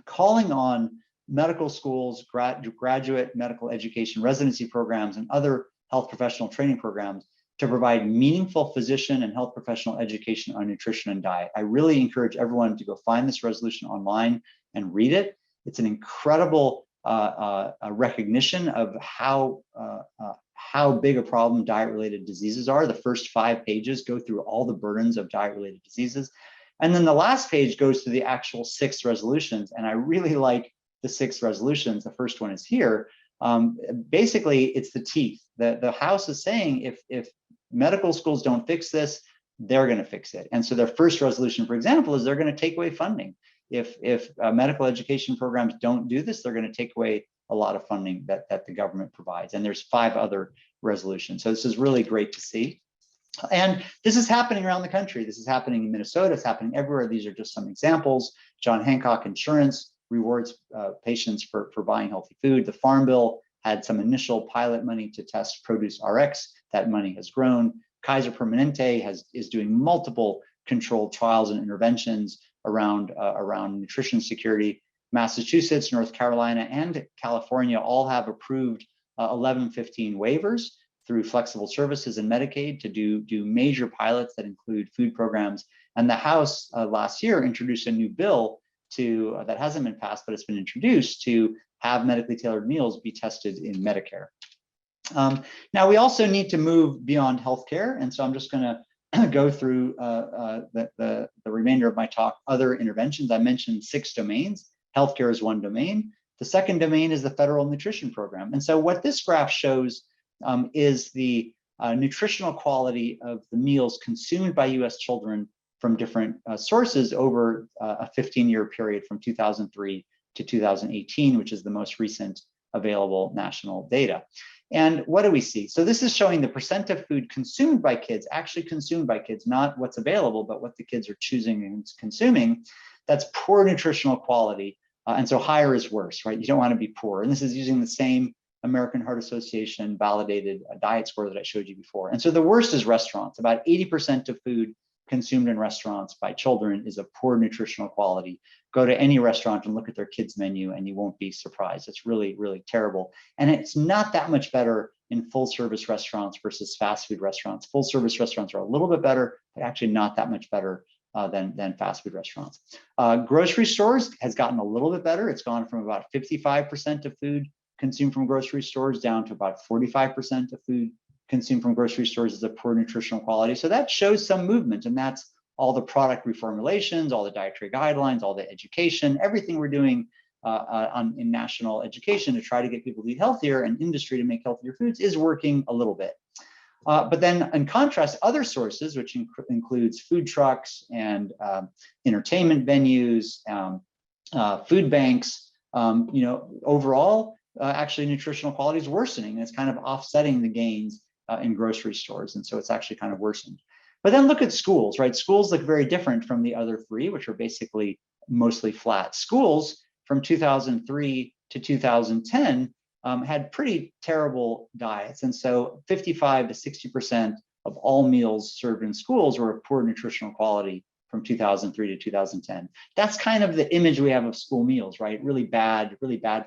calling on medical schools, graduate medical education residency programs, and other health professional training programs to provide meaningful physician and health professional education on nutrition and diet. I really encourage everyone to go find this resolution online and read it. It's an incredible recognition of how big a problem diet-related diseases are. The first 5 pages go through all the burdens of diet-related diseases. And then the last page goes to the actual 6 resolutions. And I really like the 6 resolutions. The first one is here. Basically, it's the teeth. The House is saying if medical schools don't fix this, they're going to fix it. And so their first resolution, for example, is they're going to take away funding. If medical education programs don't do this, they're going to take away a lot of funding that the government provides. And there's 5 other resolutions. So this is really great to see. And this is happening around the country. This is happening in Minnesota. It's happening everywhere. These are just some examples. John Hancock Insurance rewards patients for buying healthy food. The Farm Bill had some initial pilot money to test Produce RX. That money has grown. Kaiser Permanente is doing multiple controlled trials and interventions around nutrition security. Massachusetts, North Carolina, and California all have approved 1115 waivers through flexible services and Medicaid to do major pilots that include food programs. And the House last year introduced a new bill that hasn't been passed, but it's been introduced to have medically tailored meals be tested in Medicare. Now, we also need to move beyond healthcare. And so I'm just going to go through the remainder of my talk, other interventions. I mentioned 6 domains. Healthcare is one domain. The second domain is the federal nutrition program. And so what this graph shows is the nutritional quality of the meals consumed by US children from different sources over a 15-year period from 2003 to 2018, which is the most recent available national data. And what do we see? So this is showing the percent of food consumed by kids, actually consumed by kids, not what's available, but what the kids are choosing and consuming. That's poor nutritional quality. And so higher is worse, right? You don't want to be poor. And this is using the same American Heart Association validated diet score that I showed you before. And so the worst is restaurants. About 80% of food consumed in restaurants by children is of poor nutritional quality. Go to any restaurant and look at their kids' menu and you won't be surprised. It's really, really terrible. And it's not that much better in full service restaurants versus fast food restaurants. Full service restaurants are a little bit better, but actually not that much better than fast food restaurants. Grocery stores has gotten a little bit better. It's gone from about 55% of food consumed from grocery stores down to about 45% of food consumed from grocery stores is of poor nutritional quality. So that shows some movement, and that's all the product reformulations, all the dietary guidelines, all the education, everything we're doing in national education to try to get people to eat healthier and industry to make healthier foods is working a little bit. But then in contrast, other sources, which includes food trucks and entertainment venues, food banks, overall, actually nutritional quality is worsening. And it's kind of offsetting the gains in grocery stores. And so it's actually kind of worsened. But then look at schools, right? Schools look very different from the other three, which are basically mostly flat. Schools from 2003 to 2010 had pretty terrible diets. And so 55 to 60% of all meals served in schools were of poor nutritional quality from 2003 to 2010. That's kind of the image we have of school meals, right? Really bad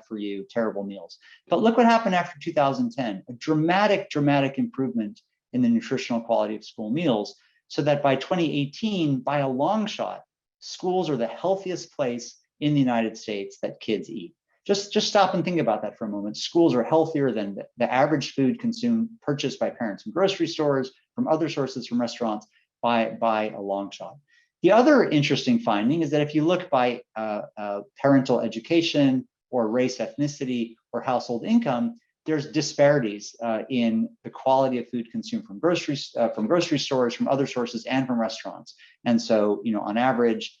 for you, terrible meals. But look what happened after 2010, a dramatic improvement in the nutritional quality of school meals, so that by 2018, by a long shot, schools are the healthiest place in the United States that kids eat. Just stop and think about that for a moment. Schools are healthier than the average food purchased by parents in grocery stores, from other sources, from restaurants, by a long shot. The other interesting finding is that if you look by parental education or race, ethnicity, or household income, there's disparities in the quality of food consumed from grocery stores, from other sources, and from restaurants. And so, on average,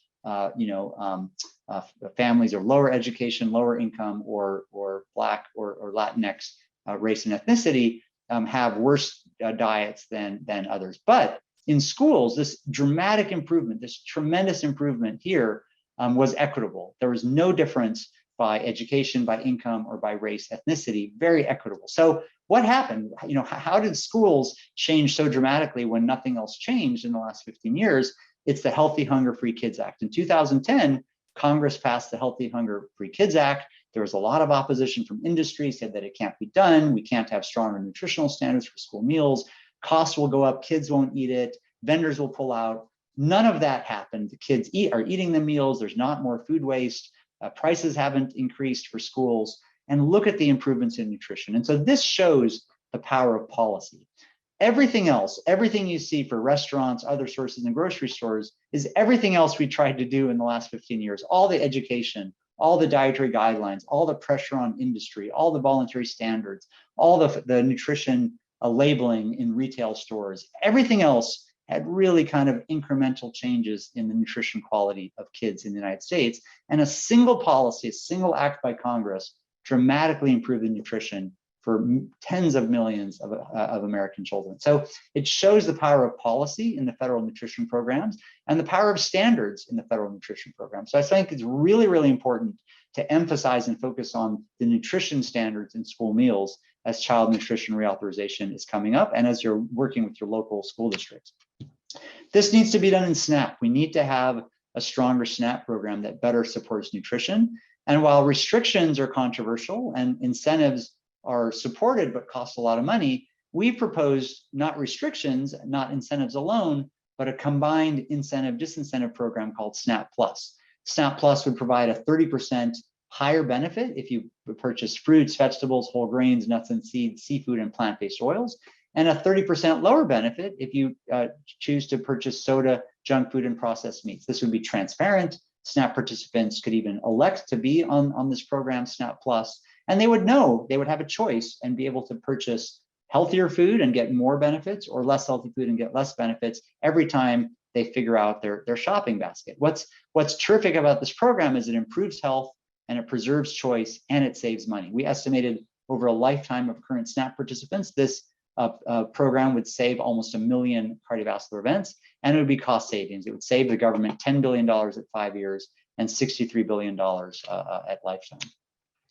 families of lower education, lower income, or Black or Latinx race and ethnicity have worse diets than others. But in schools, this dramatic improvement, this tremendous improvement here was equitable. There was no difference by education, by income, or by race, ethnicity, very equitable. So what happened? How did schools change so dramatically when nothing else changed in the last 15 years? It's the Healthy Hunger Free Kids Act. In 2010, Congress passed the Healthy Hunger Free Kids Act. There was a lot of opposition from industry, said that it can't be done. We can't have stronger nutritional standards for school meals. Costs will go up, kids won't eat it, vendors will pull out. None of that happened. The kids are eating the meals. There's not more food waste. Prices haven't increased for schools. And look at the improvements in nutrition. And so this shows the power of policy. Everything else, everything you see for restaurants, other sources, and grocery stores is everything else we tried to do in the last 15 years. All the education, all the dietary guidelines, all the pressure on industry, all the voluntary standards, all the nutrition labeling in retail stores, everything else had really kind of incremental changes in the nutrition quality of kids in the United States. And a single policy, a single act by Congress dramatically improved the nutrition for tens of millions of American children. So it shows the power of policy in the federal nutrition programs and the power of standards in the federal nutrition program. So I think it's really, really important to emphasize and focus on the nutrition standards in school meals as child nutrition reauthorization is coming up and as you're working with your local school districts. This needs to be done in SNAP. We need to have a stronger SNAP program that better supports nutrition. And while restrictions are controversial and incentives are supported but cost a lot of money, we proposed not restrictions, not incentives alone, but a combined incentive-disincentive program called SNAP Plus. SNAP Plus would provide a 30% higher benefit if you purchase fruits, vegetables, whole grains, nuts and seeds, seafood, and plant-based oils, and a 30% lower benefit if you choose to purchase soda, junk food, and processed meats. This would be transparent. SNAP participants could even elect to be on this program, SNAP Plus, and they would know, they would have a choice and be able to purchase healthier food and get more benefits, or less healthy food and get less benefits every time they figure out their shopping basket. What's terrific about this program is it improves health and it preserves choice and it saves money. We estimated over a lifetime of current SNAP participants, this program would save almost 1 million cardiovascular events, and it would be cost savings. It would save the government $10 billion at 5 years and $63 billion at lifetime.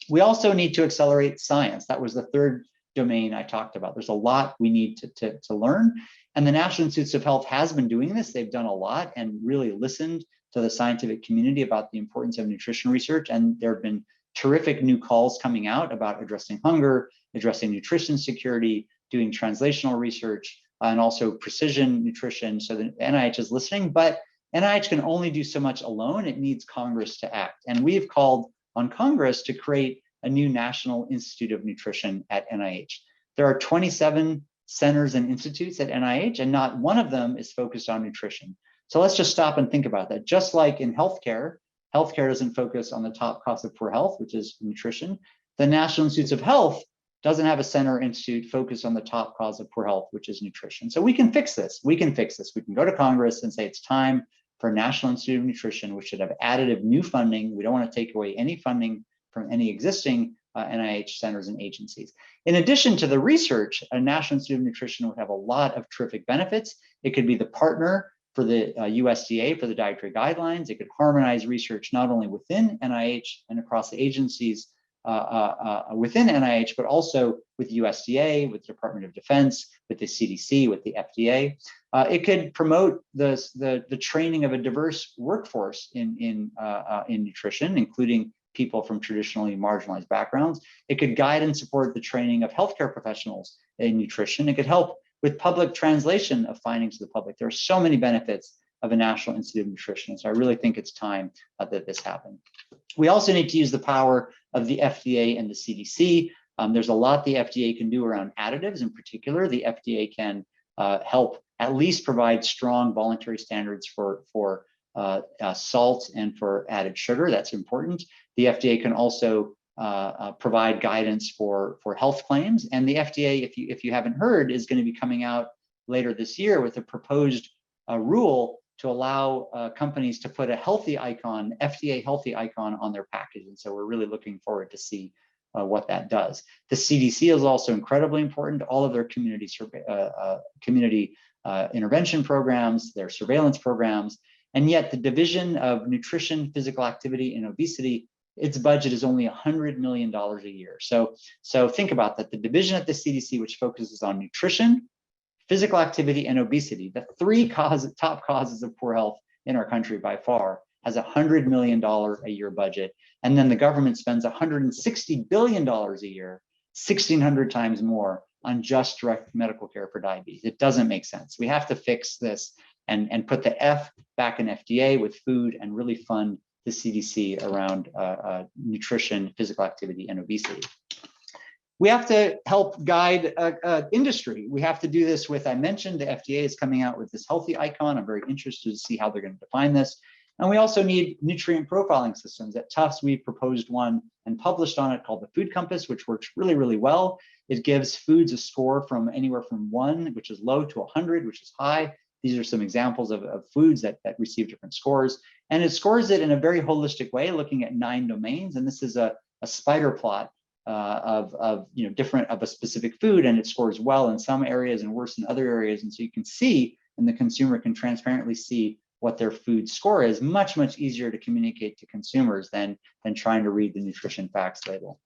We also need to accelerate science. That was the third domain I talked about. There's a lot we need to learn, and the National Institutes of Health has been doing this. They've done a lot and really listened to the scientific community about the importance of nutrition research, and there have been terrific new calls coming out about addressing hunger, addressing nutrition security, doing translational research, and also precision nutrition. So the NIH is listening, but NIH can only do so much alone. It needs Congress to act. And we've called on Congress to create a new National Institute of Nutrition at NIH. There are 27 centers and institutes at NIH, and not one of them is focused on nutrition. So let's just stop and think about that. Just like in healthcare, healthcare doesn't focus on the top cause of poor health, which is nutrition. The National Institutes of Health doesn't have a center or institute focused on the top cause of poor health, which is nutrition. So we can fix this. We can fix this. We can go to Congress and say it's time for a National Institute of Nutrition, which should have additive new funding. We don't want to take away any funding from any existing NIH centers and agencies. In addition to the research, a National Institute of Nutrition would have a lot of terrific benefits. It could be the partner for the USDA for the dietary guidelines. It could harmonize research not only within NIH and across the agencies within NIH, but also with USDA, with the Department of Defense, with the CDC, with the FDA. It could promote the training of a diverse workforce in nutrition, including people from traditionally marginalized backgrounds. It could guide and support the training of healthcare professionals in nutrition. It could help with public translation of findings to the public. There are so many benefits of a National Institute of Nutrition. So I really think it's time that this happen. We also need to use the power of the FDA and the CDC. There's a lot the FDA can do around additives. In particular, the FDA can help at least provide strong voluntary standards for salt and for added sugar. That's important. The FDA can also provide guidance for health claims. And the FDA, if you haven't heard, is going to be coming out later this year with a proposed rule to allow companies to put a healthy icon, FDA healthy icon on their package. And so we're really looking forward to see what that does. The CDC is also incredibly important. All of their community intervention programs, their surveillance programs, and yet the Division of Nutrition, Physical Activity, and Obesity, its budget is only $100 million a year. So think about that. The division at the CDC, which focuses on nutrition, physical activity, and obesity, the three top causes of poor health in our country by far, has a $100 million a year budget. And then the government spends $160 billion a year, 1,600 times more on just direct medical care for diabetes. It doesn't make sense. We have to fix this and put the F back in FDA with food and really fund the CDC around nutrition, physical activity, and obesity. We have to help guide industry. We have to do this with, I mentioned, the FDA is coming out with this healthy icon. I'm very interested to see how they're going to define this. And we also need nutrient profiling systems. At Tufts, we proposed one and published on it called the Food Compass, which works really, really well. It gives foods a score from anywhere from 1, which is low, to 100, which is high. These are some examples of foods that receive different scores. And it scores it in a very holistic way, looking at 9 domains. And this is a spider plot of a specific food, and it scores well in some areas and worse in other areas. And so you can see, and the consumer can transparently see what their food score is. Much, much easier to communicate to consumers than trying to read the nutrition facts label.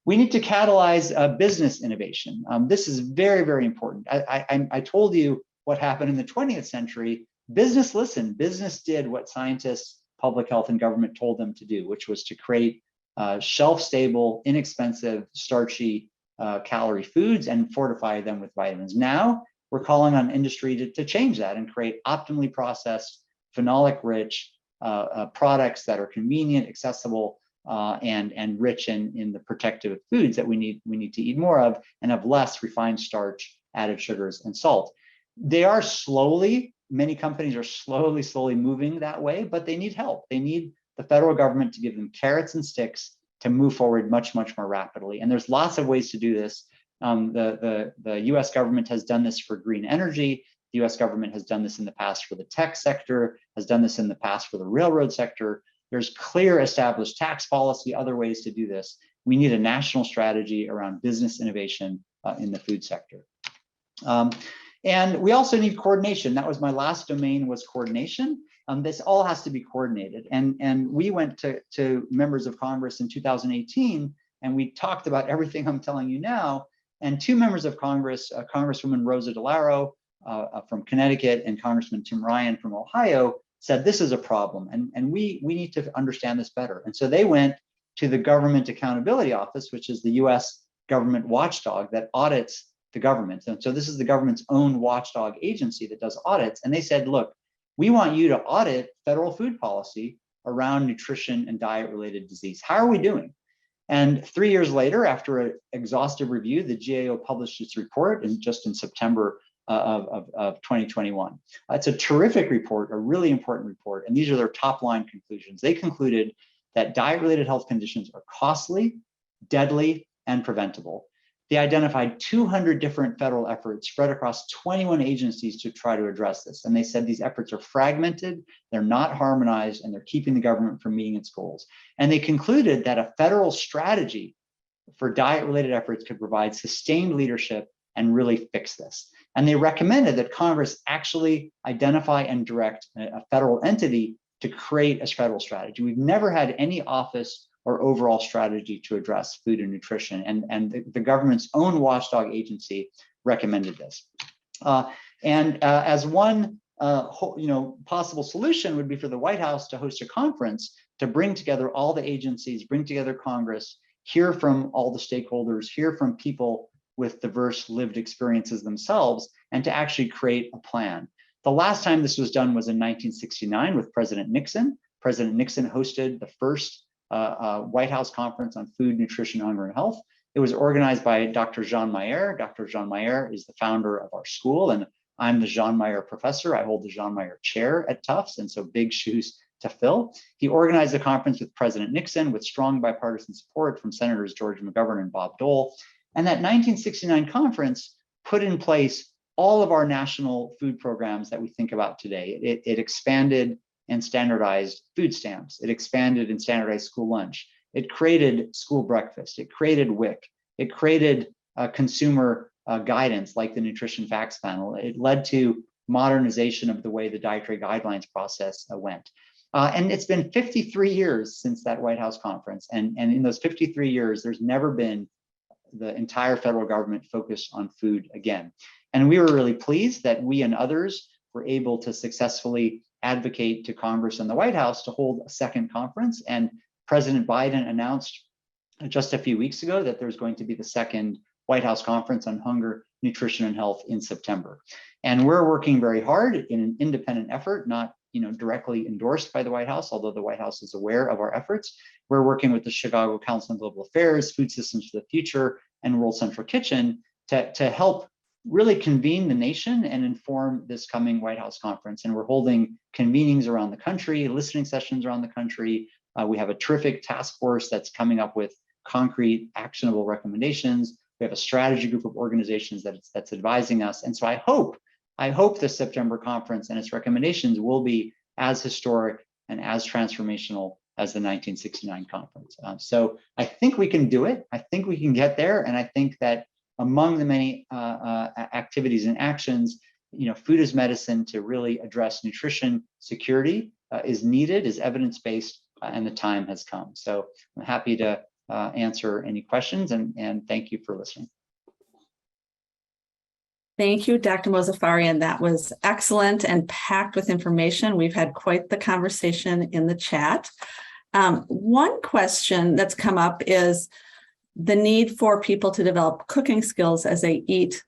We need to catalyze business innovation. This is very, very important. I told you what happened in the 20th century. Business listened. Business did what scientists, public health, and government told them to do, which was to create shelf-stable, inexpensive, starchy, calorie foods and fortify them with vitamins. Now we're calling on industry to change that and create optimally processed, phenolic-rich products that are convenient, accessible, and rich in the protective foods that we need to eat more of, and have less refined starch, added sugars, and salt. They are many companies are slowly moving that way, but they need help. They need the federal government to give them carrots and sticks to move forward much, much more rapidly. And there's lots of ways to do this. The US government has done this for green energy. The US government has done this in the past for the tech sector, has done this in the past for the railroad sector. There's clear established tax policy, other ways to do this. We need a national strategy around business innovation in the food sector. And we also need coordination. That was my last domain, was coordination. This all has to be coordinated. And we went to members of Congress in 2018, and we talked about everything I'm telling you now. And 2 members of Congress, Congresswoman Rosa DeLauro from Connecticut and Congressman Tim Ryan from Ohio, said this is a problem, and we need to understand this better. And so they went to the Government Accountability Office, which is the US government watchdog that audits the government. And so this is the government's own watchdog agency that does audits. And they said, look, we want you to audit federal food policy around nutrition and diet-related disease. How are we doing? And 3 years later, after an exhaustive review, the GAO published its report just in September of 2021. It's a terrific report, a really important report. And these are their top line conclusions. They concluded that diet-related health conditions are costly, deadly, and preventable. They identified 200 different federal efforts spread across 21 agencies to try to address this. And they said these efforts are fragmented, they're not harmonized, and they're keeping the government from meeting its goals. And they concluded that a federal strategy for diet-related efforts could provide sustained leadership and really fix this. And they recommended that Congress actually identify and direct a federal entity to create a federal strategy. We've never had any office or overall strategy to address food and nutrition, and the government's own watchdog agency recommended this. As one possible solution would be for the White House to host a conference to bring together all the agencies, bring together Congress, hear from all the stakeholders, hear from people with diverse lived experiences themselves, and to actually create a plan. The last time this was done was in 1969 with President Nixon. President Nixon hosted the first White House conference on food, nutrition, hunger, and health. It was organized by Dr. Jean Meyer. Dr. Jean Meyer is the founder of our school, and I'm the Jean Meyer professor. I hold the Jean Meyer chair at Tufts, and so big shoes to fill. He organized the conference with President Nixon with strong bipartisan support from Senators George McGovern and Bob Dole. And that 1969 conference put in place all of our national food programs that we think about today. It expanded and standardized food stamps. It expanded and standardized school lunch. It created school breakfast. It created WIC. It created consumer guidance like the Nutrition Facts Panel. It led to modernization of the way the dietary guidelines process went. And it's been 53 years since that White House conference. And in those 53 years, there's never been the entire federal government focused on food again. And we were really pleased that we and others were able to successfully advocate to Congress and the White House to hold a second conference. And President Biden announced just a few weeks ago that there's going to be the second White House conference on hunger, nutrition, and health in September. And we're working very hard in an independent effort, not directly endorsed by the White House, although the White House is aware of our efforts. We're working with the Chicago Council on Global Affairs, Food Systems for the Future, and World Central Kitchen to help really convene the nation and inform this coming White House conference. And we're holding convenings around the country, listening sessions around the country. We have a terrific task force that's coming up with concrete, actionable recommendations. We have a strategy group of organizations that's advising us. And so I hope this September conference and its recommendations will be as historic and as transformational as the 1969 conference. So I think we can do it. I think we can get there. And I think that among the many activities and actions, food as medicine to really address nutrition security is needed, is evidence-based, and the time has come. So I'm happy to answer any questions, and thank you for listening. Thank you, Dr. Mozaffarian. That was excellent and packed with information. We've had quite the conversation in the chat. One question that's come up is the need for people to develop cooking skills as they eat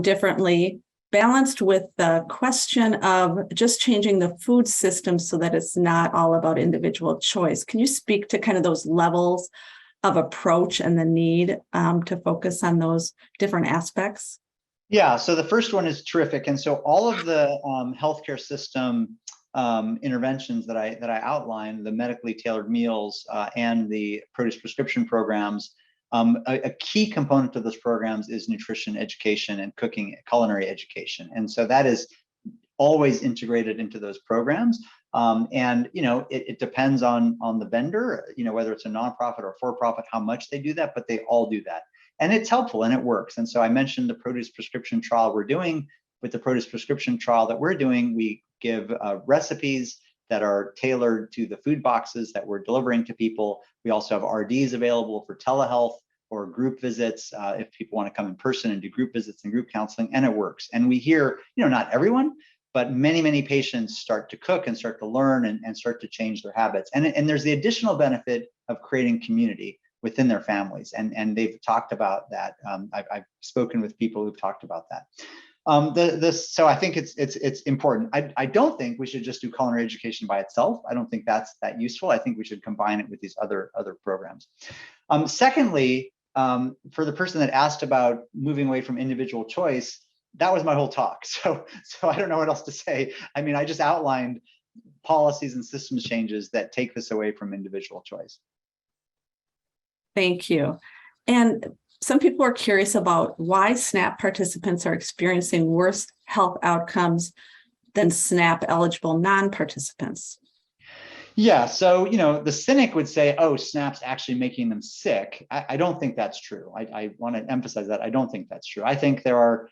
differently, balanced with the question of just changing the food system so that it's not all about individual choice. Can you speak to kind of those levels of approach and the need to focus on those different aspects? Yeah, so the first one is terrific. And so all of the healthcare system interventions that I outlined, the medically tailored meals and the produce prescription programs, a key component of those programs is nutrition education and cooking, culinary education. And so that is always integrated into those programs. And it depends on the vendor, whether it's a nonprofit or for-profit, how much they do that, but they all do that. And it's helpful and it works. And so I mentioned the produce prescription trial we're doing. With the produce prescription trial that we're doing, we give recipes that are tailored to the food boxes that we're delivering to people. We also have RDs available for telehealth or group visits if people want to come in person and do group visits and group counseling, and it works. And we hear, not everyone, but many, many patients start to cook and start to learn and start to change their habits. And there's the additional benefit of creating community within their families. And they've talked about that. I've spoken with people who've talked about that. So I think it's important. I don't think we should just do culinary education by itself. I don't think that's that useful. I think we should combine it with these other programs. Secondly, for the person that asked about moving away from individual choice, that was my whole talk. So I don't know what else to say. I mean, I just outlined policies and systems changes that take this away from individual choice. Thank you. And some people are curious about why SNAP participants are experiencing worse health outcomes than SNAP eligible non-participants. Yeah, so the cynic would say, "Oh, SNAP's actually making them sick." I don't think that's true. I want to emphasize that I don't think that's true. I think there are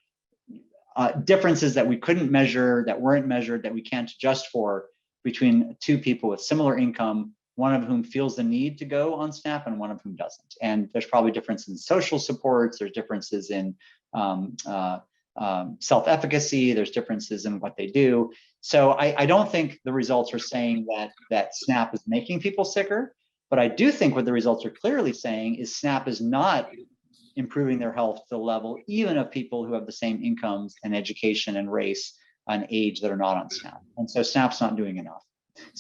differences that we couldn't measure, that weren't measured, that we can't adjust for between two people with similar income, one of whom feels the need to go on SNAP and one of whom doesn't. And there's probably differences in social supports, there's differences in self-efficacy, there's differences in what they do. So I don't think the results are saying that SNAP is making people sicker, but I do think what the results are clearly saying is SNAP is not improving their health to the level even of people who have the same incomes and education and race and age that are not on SNAP. And so SNAP's not doing enough.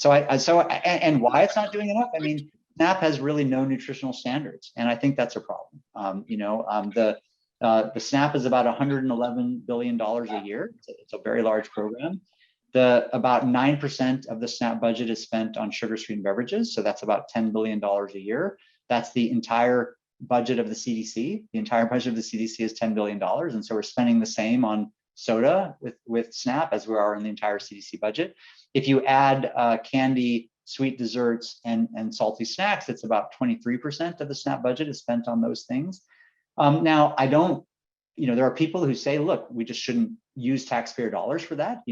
And why it's not doing enough? I mean, SNAP has really no nutritional standards, and I think that's a problem. The SNAP is about $111 billion a year. It's a very large program. About 9% of the SNAP budget is spent on sugar-sweetened beverages, so that's about $10 billion a year. That's the entire budget of the CDC. The entire budget of the CDC is $10 billion. And so we're spending the same on soda with SNAP as we are in the entire CDC budget. If you add candy, sweet desserts, and salty snacks, it's about 23% of the SNAP budget is spent on those things. Now, there are people who say, look, we just shouldn't use taxpayer dollars for that.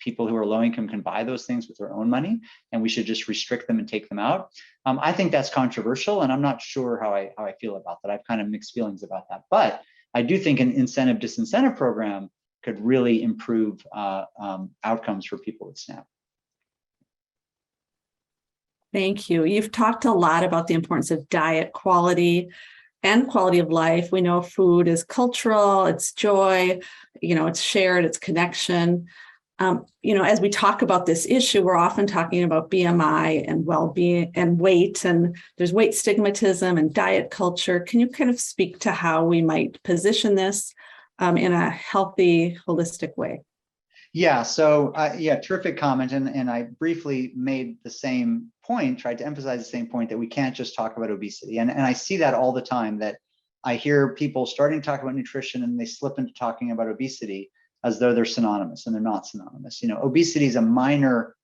People who are low income can buy those things with their own money, and we should just restrict them and take them out. I think that's controversial, and I'm not sure how I feel about that. I have kind of mixed feelings about that. But I do think an incentive-disincentive program could really improve outcomes for people with SNAP. Thank you. You've talked a lot about the importance of diet quality and quality of life. We know food is cultural, it's joy, it's shared, it's connection. As we talk about this issue, we're often talking about BMI and well-being and weight, and there's weight stigmatism and diet culture. Can you kind of speak to how we might position this in a healthy, holistic way? Yeah, so terrific comment. And I briefly made the same point, tried to emphasize the same point, that we can't just talk about obesity. And I see that all the time, that I hear people starting to talk about nutrition and they slip into talking about obesity as though they're synonymous, and they're not synonymous. Obesity is a minor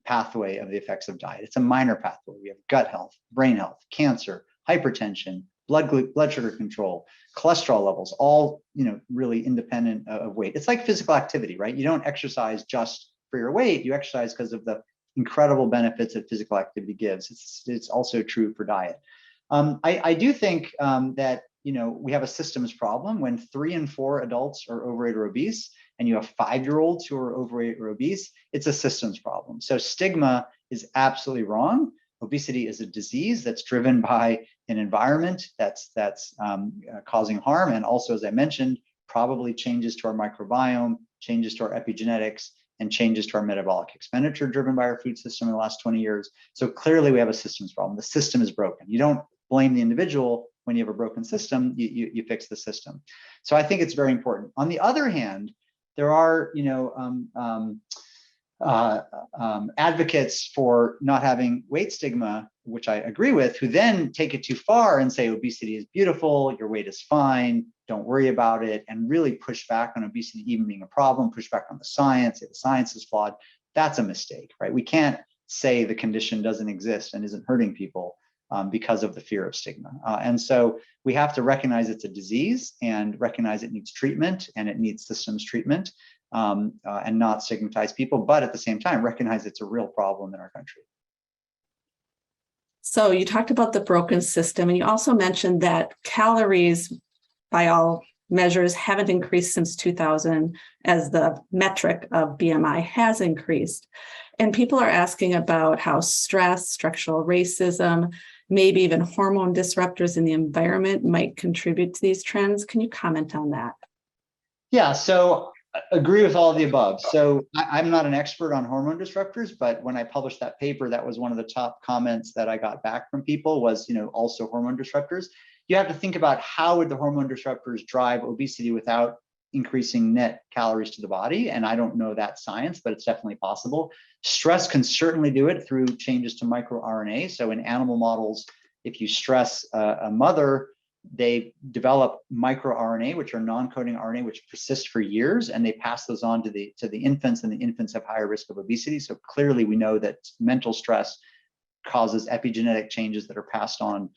pathway of the effects of diet. It's a minor pathway. We have gut health, brain health, cancer, hypertension, blood sugar control, cholesterol levels, all really independent of weight. It's like physical activity, right? You don't exercise just for your weight. You exercise because of the incredible benefits that physical activity gives. It's also true for diet. I do think that we have a systems problem when 3 in 4 adults are overweight or obese, and you have 5-year-olds who are overweight or obese. It's a systems problem. So stigma is absolutely wrong. Obesity is a disease that's driven by an environment that's causing harm, and also, as I mentioned, probably changes to our microbiome, changes to our epigenetics, and changes to our metabolic expenditure driven by our food system in the last 20 years. So clearly we have a systems problem. The system is broken. You don't blame the individual when you have a broken system, you fix the system. So I think it's very important. On the other hand, there are advocates for not having weight stigma, which I agree with, who then take it too far and say obesity is beautiful, your weight is fine, don't worry about it, and really push back on obesity even being a problem, push back on the science, say the science is flawed. That's a mistake, right? We can't say the condition doesn't exist and isn't hurting people because of the fear of stigma. And so we have to recognize it's a disease and recognize it needs treatment and it needs systems treatment. And not stigmatize people, but at the same time, recognize it's a real problem in our country. So you talked about the broken system, and you also mentioned that calories, by all measures, haven't increased since 2000 as the metric of BMI has increased. And people are asking about how stress, structural racism, maybe even hormone disruptors in the environment might contribute to these trends. Can you comment on that? Yeah, so agree with all of the above. So I'm not an expert on hormone disruptors, but when I published that paper, that was one of the top comments that I got back from people was, also hormone disruptors. You have to think about how would the hormone disruptors drive obesity without increasing net calories to the body. And I don't know that science, but it's definitely possible. Stress can certainly do it through changes to microRNA. So in animal models, if you stress a mother, they develop microRNA, which are non-coding RNA, which persist for years, and they pass those on to the infants, and the infants have higher risk of obesity. So clearly we know that mental stress causes epigenetic changes that are passed on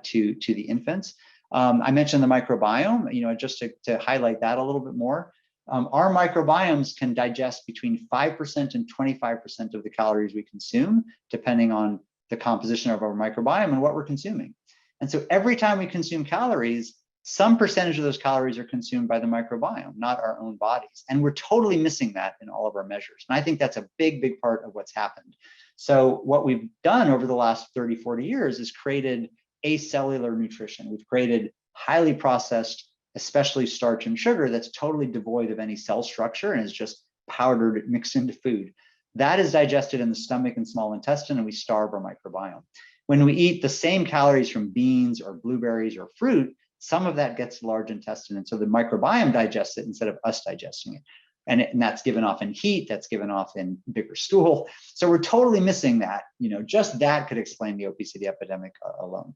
to the infants. I mentioned the microbiome, just to highlight that a little bit more. Our microbiomes can digest between 5% and 25% of the calories we consume, depending on the composition of our microbiome and what we're consuming. And so every time we consume calories, some percentage of those calories are consumed by the microbiome, not our own bodies. And we're totally missing that in all of our measures. And I think that's a big, big part of what's happened. So what we've done over the last 30, 40 years is created acellular nutrition. We've created highly processed, especially starch and sugar, that's totally devoid of any cell structure and is just powdered, mixed into food. That is digested in the stomach and small intestine, and we starve our microbiome. When we eat the same calories from beans or blueberries or fruit, some of that gets to the large intestine, and so the microbiome digests it instead of us digesting it. And that's given off in heat, that's given off in bigger stool. So we're totally missing that. Just that could explain the obesity epidemic alone.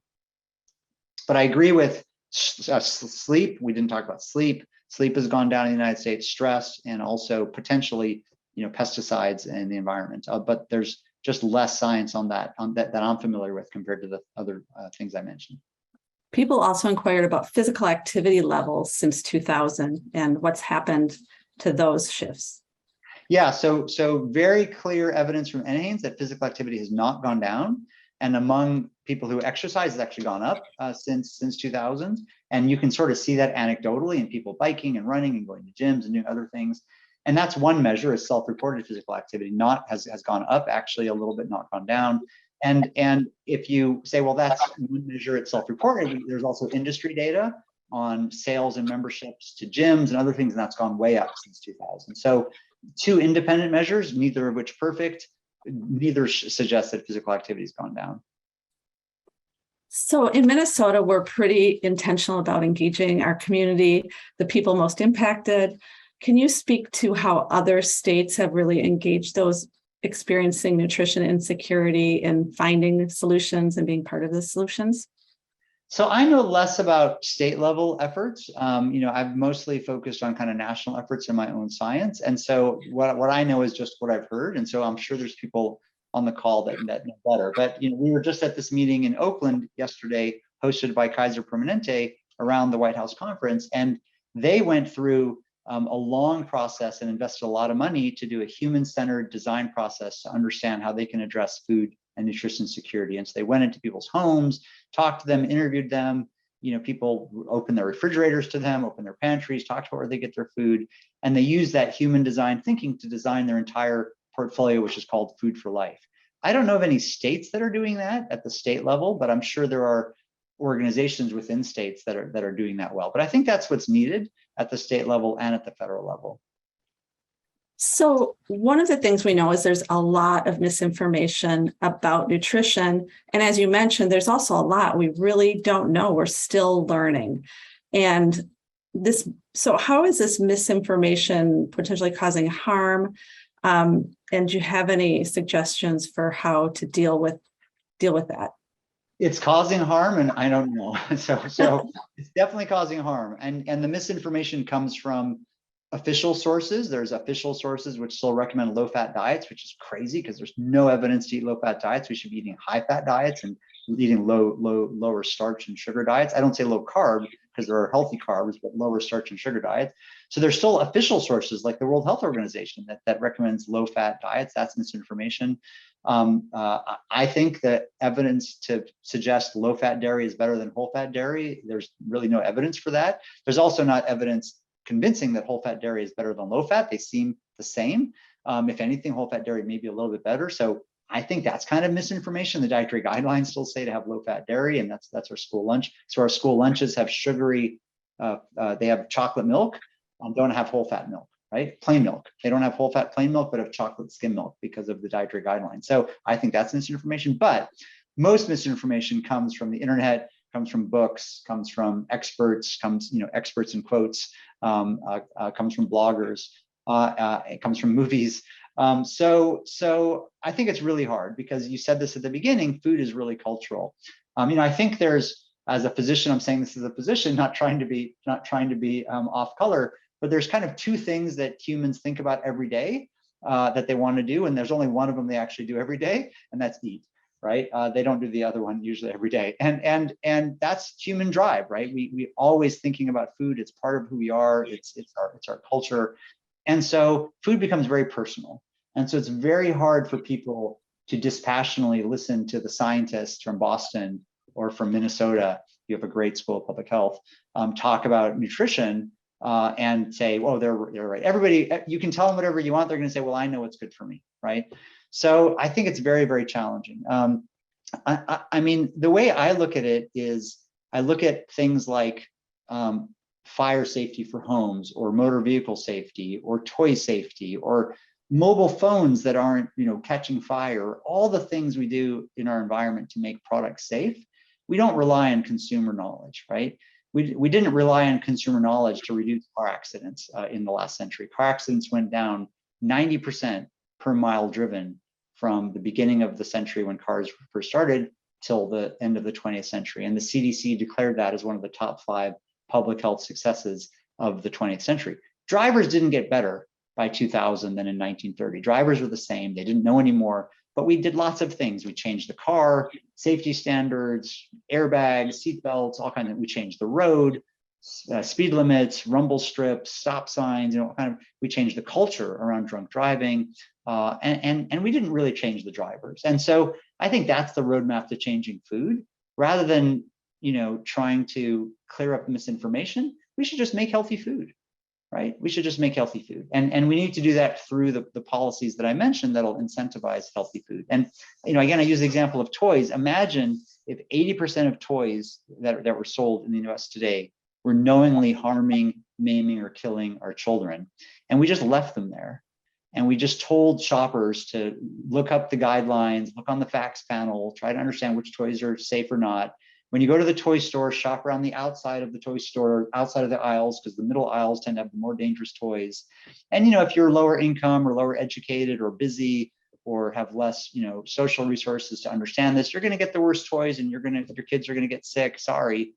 But I agree with sleep. We didn't talk about sleep. Sleep has gone down in the United States, stress, and also potentially, pesticides in the environment. But there's just less science on that I'm familiar with compared to the other things I mentioned. People also inquired about physical activity levels since 2000 and what's happened to those shifts. Yeah, so very clear evidence from NHANES that physical activity has not gone down. And among people who exercise, has actually gone up since 2000. And you can sort of see that anecdotally in people biking and running and going to gyms and doing other things. And that's one measure, is self-reported physical activity, has gone up, actually a little bit, not gone down. And if you say, well, that's one measure, it's self-reported, there's also industry data on sales and memberships to gyms and other things, and that's gone way up since 2000. So two independent measures, neither of which perfect, neither suggests that physical activity has gone down. So in Minnesota, we're pretty intentional about engaging our community, the people most impacted. Can you speak to how other states have really engaged those experiencing nutrition insecurity in finding solutions and being part of the solutions? So I know less about state level efforts. I've mostly focused on kind of national efforts in my own science. And so what I know is just what I've heard. And so I'm sure there's people on the call that know better. But we were just at this meeting in Oakland yesterday, hosted by Kaiser Permanente around the White House conference. And they went through a long process and invested a lot of money to do a human-centered design process to understand how they can address food and nutrition security. And so they went into people's homes, talked to them, interviewed them. People opened their refrigerators to them, opened their pantries, talked about where they get their food. And they use that human design thinking to design their entire portfolio, which is called Food for Life. I don't know of any states that are doing that at the state level, but I'm sure there are organizations within states that are doing that well. But I think that's what's needed at the state level and at the federal level. So one of the things we know is there's a lot of misinformation about nutrition. And as you mentioned, there's also a lot we really don't know. We're still learning. And so how is this misinformation potentially causing harm? And do you have any suggestions for how to deal with that? It's causing harm, and I don't know. So it's definitely causing harm. And the misinformation comes from official sources. There's official sources which still recommend low-fat diets, which is crazy because there's no evidence to eat low-fat diets. We should be eating high-fat diets and eating lower starch and sugar diets. I don't say low carb because there are healthy carbs, but lower starch and sugar diets. So there's still official sources like the World Health Organization that recommends low-fat diets. That's misinformation. I think that evidence to suggest low-fat dairy is better than whole-fat dairy, there's really no evidence for that. There's also not evidence convincing that whole-fat dairy is better than low-fat. They seem the same. If anything, whole-fat dairy may be a little bit better. So I think that's kind of misinformation. The dietary guidelines still say to have low-fat dairy, and that's our school lunch. So our school lunches have sugary, they have chocolate milk, don't have whole-fat milk, right? Plain milk. They don't have whole-fat plain milk, but have chocolate skim milk because of the dietary guidelines. So I think that's misinformation. But most misinformation comes from the internet, comes from books, comes from experts, experts in quotes, comes from bloggers, it comes from movies. So I think it's really hard because you said this at the beginning, food is really cultural. I think there's as a physician, I'm saying this as a physician, not trying to be off color, but there's kind of two things that humans think about every day that they want to do, and there's only one of them they actually do every day, and that's eat. Right? They don't do the other one usually every day, and that's human drive, right? We always thinking about food. It's part of who we are. It's our culture, and so food becomes very personal, and so it's very hard for people to dispassionately listen to the scientists from Boston or from Minnesota. You have a great school of public health, talk about nutrition and say, "Oh, they're right." Everybody, you can tell them whatever you want. They're going to say, "Well, I know what's good for me," right? So I think it's very, very challenging. I mean, the way I look at it is I look at things like fire safety for homes, or motor vehicle safety, or toy safety, or mobile phones that aren't, catching fire, all the things we do in our environment to make products safe. We don't rely on consumer knowledge, right? We didn't rely on consumer knowledge to reduce car accidents in the last century. Car accidents went down 90% per mile driven from the beginning of the century when cars first started till the end of the 20th century. And the CDC declared that as one of the top 5 public health successes of the 20th century. Drivers didn't get better by 2000 than in 1930. Drivers were the same, they didn't know anymore, but we did lots of things. We changed the car, safety standards, airbags, seat belts, all kinds of, we changed the road, speed limits, rumble strips, stop signs, we changed the culture around drunk driving, and we didn't really change the drivers. And so I think that's the roadmap to changing food. Rather than, trying to clear up misinformation, we should just make healthy food, right? We should just make healthy food. And we need to do that through the policies that I mentioned that'll incentivize healthy food. And, again, I use the example of toys. Imagine if 80% of toys that were sold in the US today were knowingly harming, maiming, or killing our children. And we just left them there. And we just told shoppers to look up the guidelines, look on the facts panel, try to understand which toys are safe or not. When you go to the toy store, shop around the outside of the toy store, outside of the aisles, because the middle aisles tend to have the more dangerous toys. And, if you're lower income or lower educated or busy or have less, social resources to understand this, you're going to get the worst toys, and your kids are going to get sick. Sorry.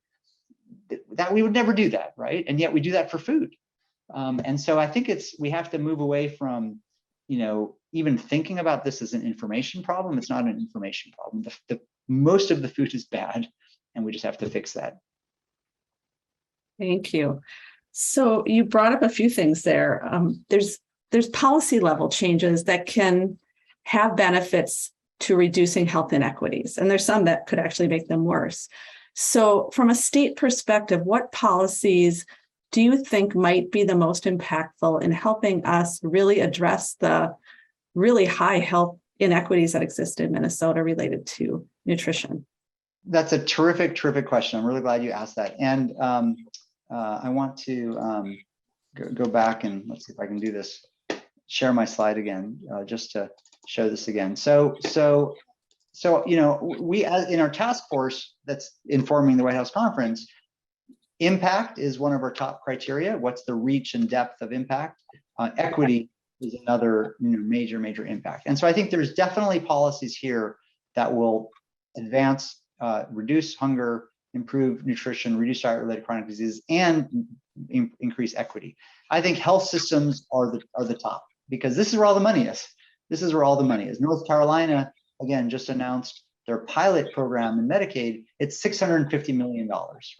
That we would never do that, right? And yet we do that for food. And so I think we have to move away from, even thinking about this as an information problem. It's not an information problem. Most of the food is bad, and we just have to fix that. Thank you. So you brought up a few things there. There's policy level changes that can have benefits to reducing health inequities, and there's some that could actually make them worse. So from a state perspective, what policies do you think might be the most impactful in helping us really address the really high health inequities that exist in Minnesota related to nutrition? That's a terrific question. I'm really glad you asked that. And I want to go back and let's see if I can do this, share my slide again, just to show this again. So we, in our task force that's informing the White House Conference, impact is one of our top criteria. What's the reach and depth of impact? Equity is another major impact. And so I think there's definitely policies here that will advance, reduce hunger, improve nutrition, reduce diet-related chronic diseases, and increase equity. I think health systems are the top, because this is where all the money is. This is where all the money is. North Carolina, again, just announced their pilot program in Medicaid. It's $650 million,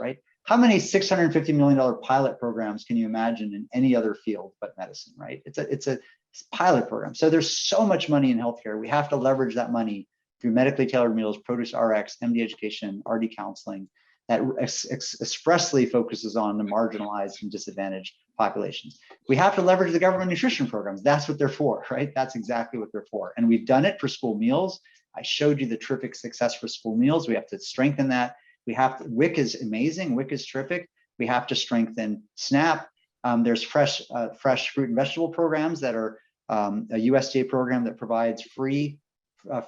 right? How many $650 million pilot programs can you imagine in any other field but medicine, right? It's a pilot program. So there's so much money in healthcare. We have to leverage that money through medically tailored meals, produce RX, MD education, RD counseling that expressly focuses on the marginalized and disadvantaged populations. We have to leverage the government nutrition programs. That's what they're for, right? That's exactly what they're for. And we've done it for school meals. I showed you the terrific success for school meals. We have to strengthen that. WIC is amazing. WIC is terrific. We have to strengthen SNAP. There's fresh fruit and vegetable programs that are a USDA program that provides free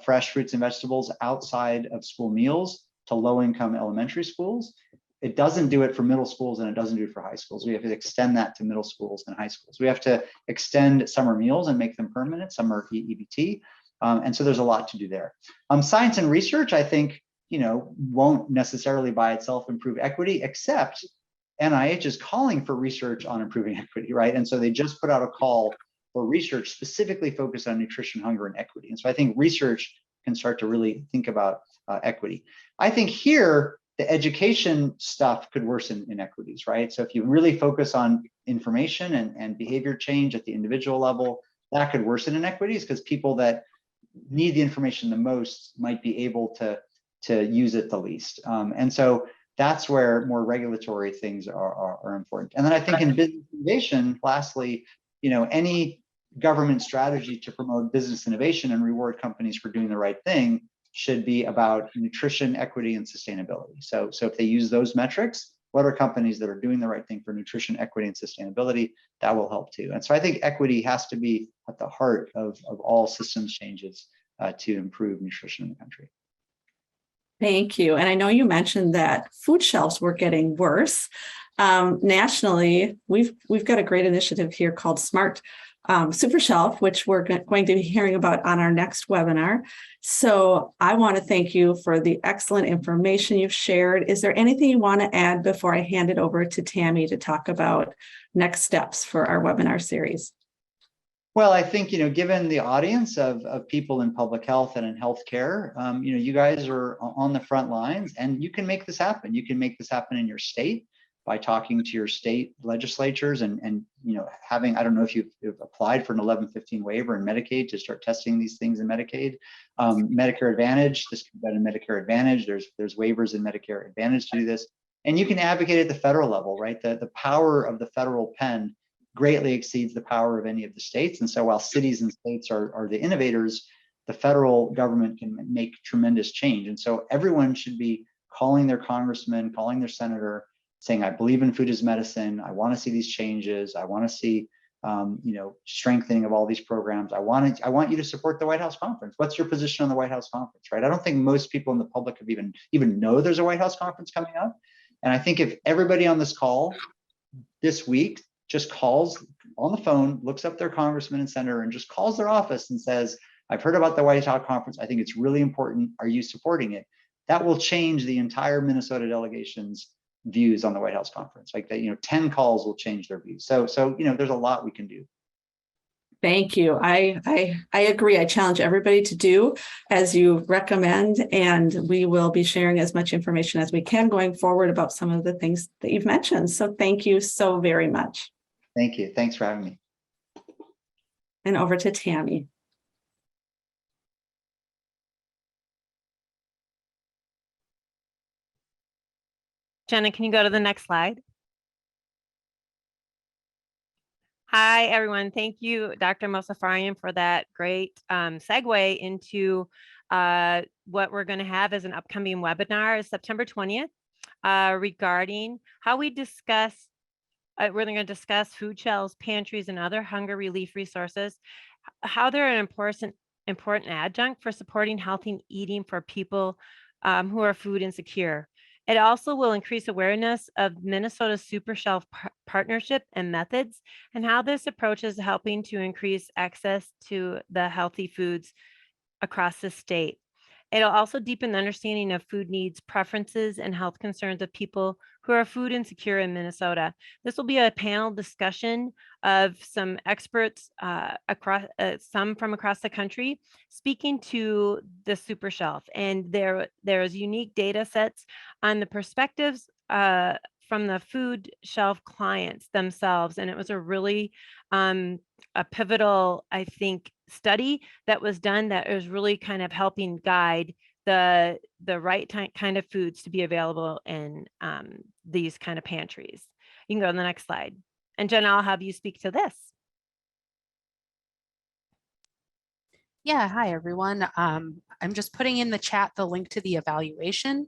fresh fruits and vegetables outside of school meals to low-income elementary schools. It doesn't do it for middle schools, and it doesn't do it for high schools. We have to extend that to middle schools and high schools. We have to extend summer meals and make them permanent, summer EBT. And so there's a lot to do there. Science and research, I think, won't necessarily by itself improve equity, except NIH is calling for research on improving equity, right? And so they just put out a call for research specifically focused on nutrition, hunger, and equity. And so I think research can start to really think about equity. I think here, the education stuff could worsen inequities, right? So if you really focus on information and behavior change at the individual level, that could worsen inequities because people that need the information the most might be able to use it the least. And so that's where more regulatory things are important. And then I think in business innovation, lastly, any government strategy to promote business innovation and reward companies for doing the right thing should be about nutrition, equity, and sustainability. So if they use those metrics, what are companies that are doing the right thing for nutrition, equity, and sustainability? That will help too. And so I think equity has to be at the heart of all systems changes to improve nutrition in the country. Thank you. And I know you mentioned that food shelves were getting worse. Nationally, we've got a great initiative here called Smart Super Shelf, which we're going to be hearing about on our next webinar. So I want to thank you for the excellent information you've shared. Is there anything you want to add before I hand it over to Tammy to talk about next steps for our webinar series? Well, I think, given the audience of people in public health and in healthcare, you guys are on the front lines and you can make this happen. You can make this happen in your state by talking to your state legislatures and having, I don't know if you've applied for an 1115 waiver in Medicaid to start testing these things in Medicaid. Medicare Advantage, this could be done in Medicare Advantage. There's waivers in Medicare Advantage to do this. And you can advocate at the federal level, right? The power of the federal pen greatly exceeds the power of any of the states. And so while cities and states are the innovators, the federal government can make tremendous change. And so everyone should be calling their congressman, calling their senator, saying, I believe in food as medicine. I want to see these changes. I want to see, strengthening of all these programs. I want you to support the White House conference. What's your position on the White House conference, right? I don't think most people in the public have even know there's a White House conference coming up. And I think if everybody on this call this week just calls on the phone, looks up their congressman and senator, and just calls their office and says, I've heard about the White House conference. I think it's really important. Are you supporting it? That will change the entire Minnesota delegation's views on the White House conference. Like that, 10 calls will change their views. So there's a lot we can do. Thank you. I agree. I challenge everybody to do as you recommend, and we will be sharing as much information as we can going forward about some of the things that you've mentioned. So thank you so very much. Thank you. Thanks for having me. And over to Tammy. Jenna, can you go to the next slide? Hi, everyone. Thank you, Dr. Mosafarian, for that great segue into what we're going to have as an upcoming webinar September 20th regarding how we discuss, we're going to discuss food shelves, pantries, and other hunger relief resources, how they're an important adjunct for supporting healthy eating for people who are food insecure. It also will increase awareness of Minnesota's Super Shelf partnership and methods, and how this approach is helping to increase access to the healthy foods across the state. It'll also deepen the understanding of food needs, preferences, and health concerns of people who are food insecure in Minnesota. This will be a panel discussion of some experts some from across the country, speaking to the Super Shelf. And there's unique data sets on the perspectives from the food shelf clients themselves. And it was a really a pivotal, I think, study that was done that is really kind of helping guide the right kind of foods to be available in these kind of pantries. You can go to the next slide. And Jen, I'll have you speak to this. Yeah, hi everyone. I'm just putting in the chat the link to the evaluation.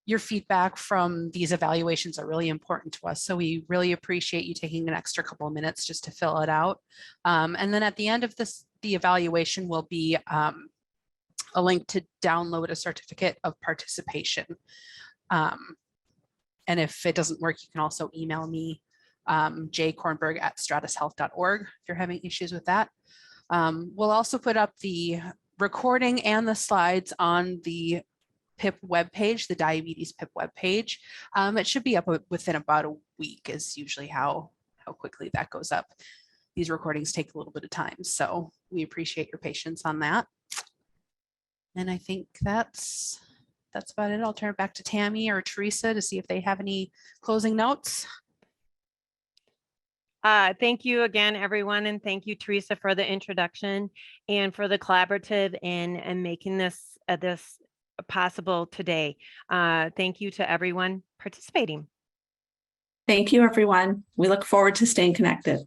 Your feedback from these evaluations are really important to us, so we really appreciate you taking an extra couple of minutes just to fill it out. And then at the end of the evaluation will be a link to download a certificate of participation. And if it doesn't work, you can also email me, jkornberg@stratushealth.org if you're having issues with that. We'll also put up the recording and the slides on the PIP webpage, the diabetes PIP webpage. It should be up within about a week is usually how quickly that goes up. These recordings take a little bit of time, so we appreciate your patience on that. And I think that's about it. I'll turn it back to Tammy or Teresa to see if they have any closing notes. Thank you again, everyone, and thank you, Teresa, for the introduction and for the collaborative and making this possible today. Thank you to everyone participating. Thank you, everyone. We look forward to staying connected.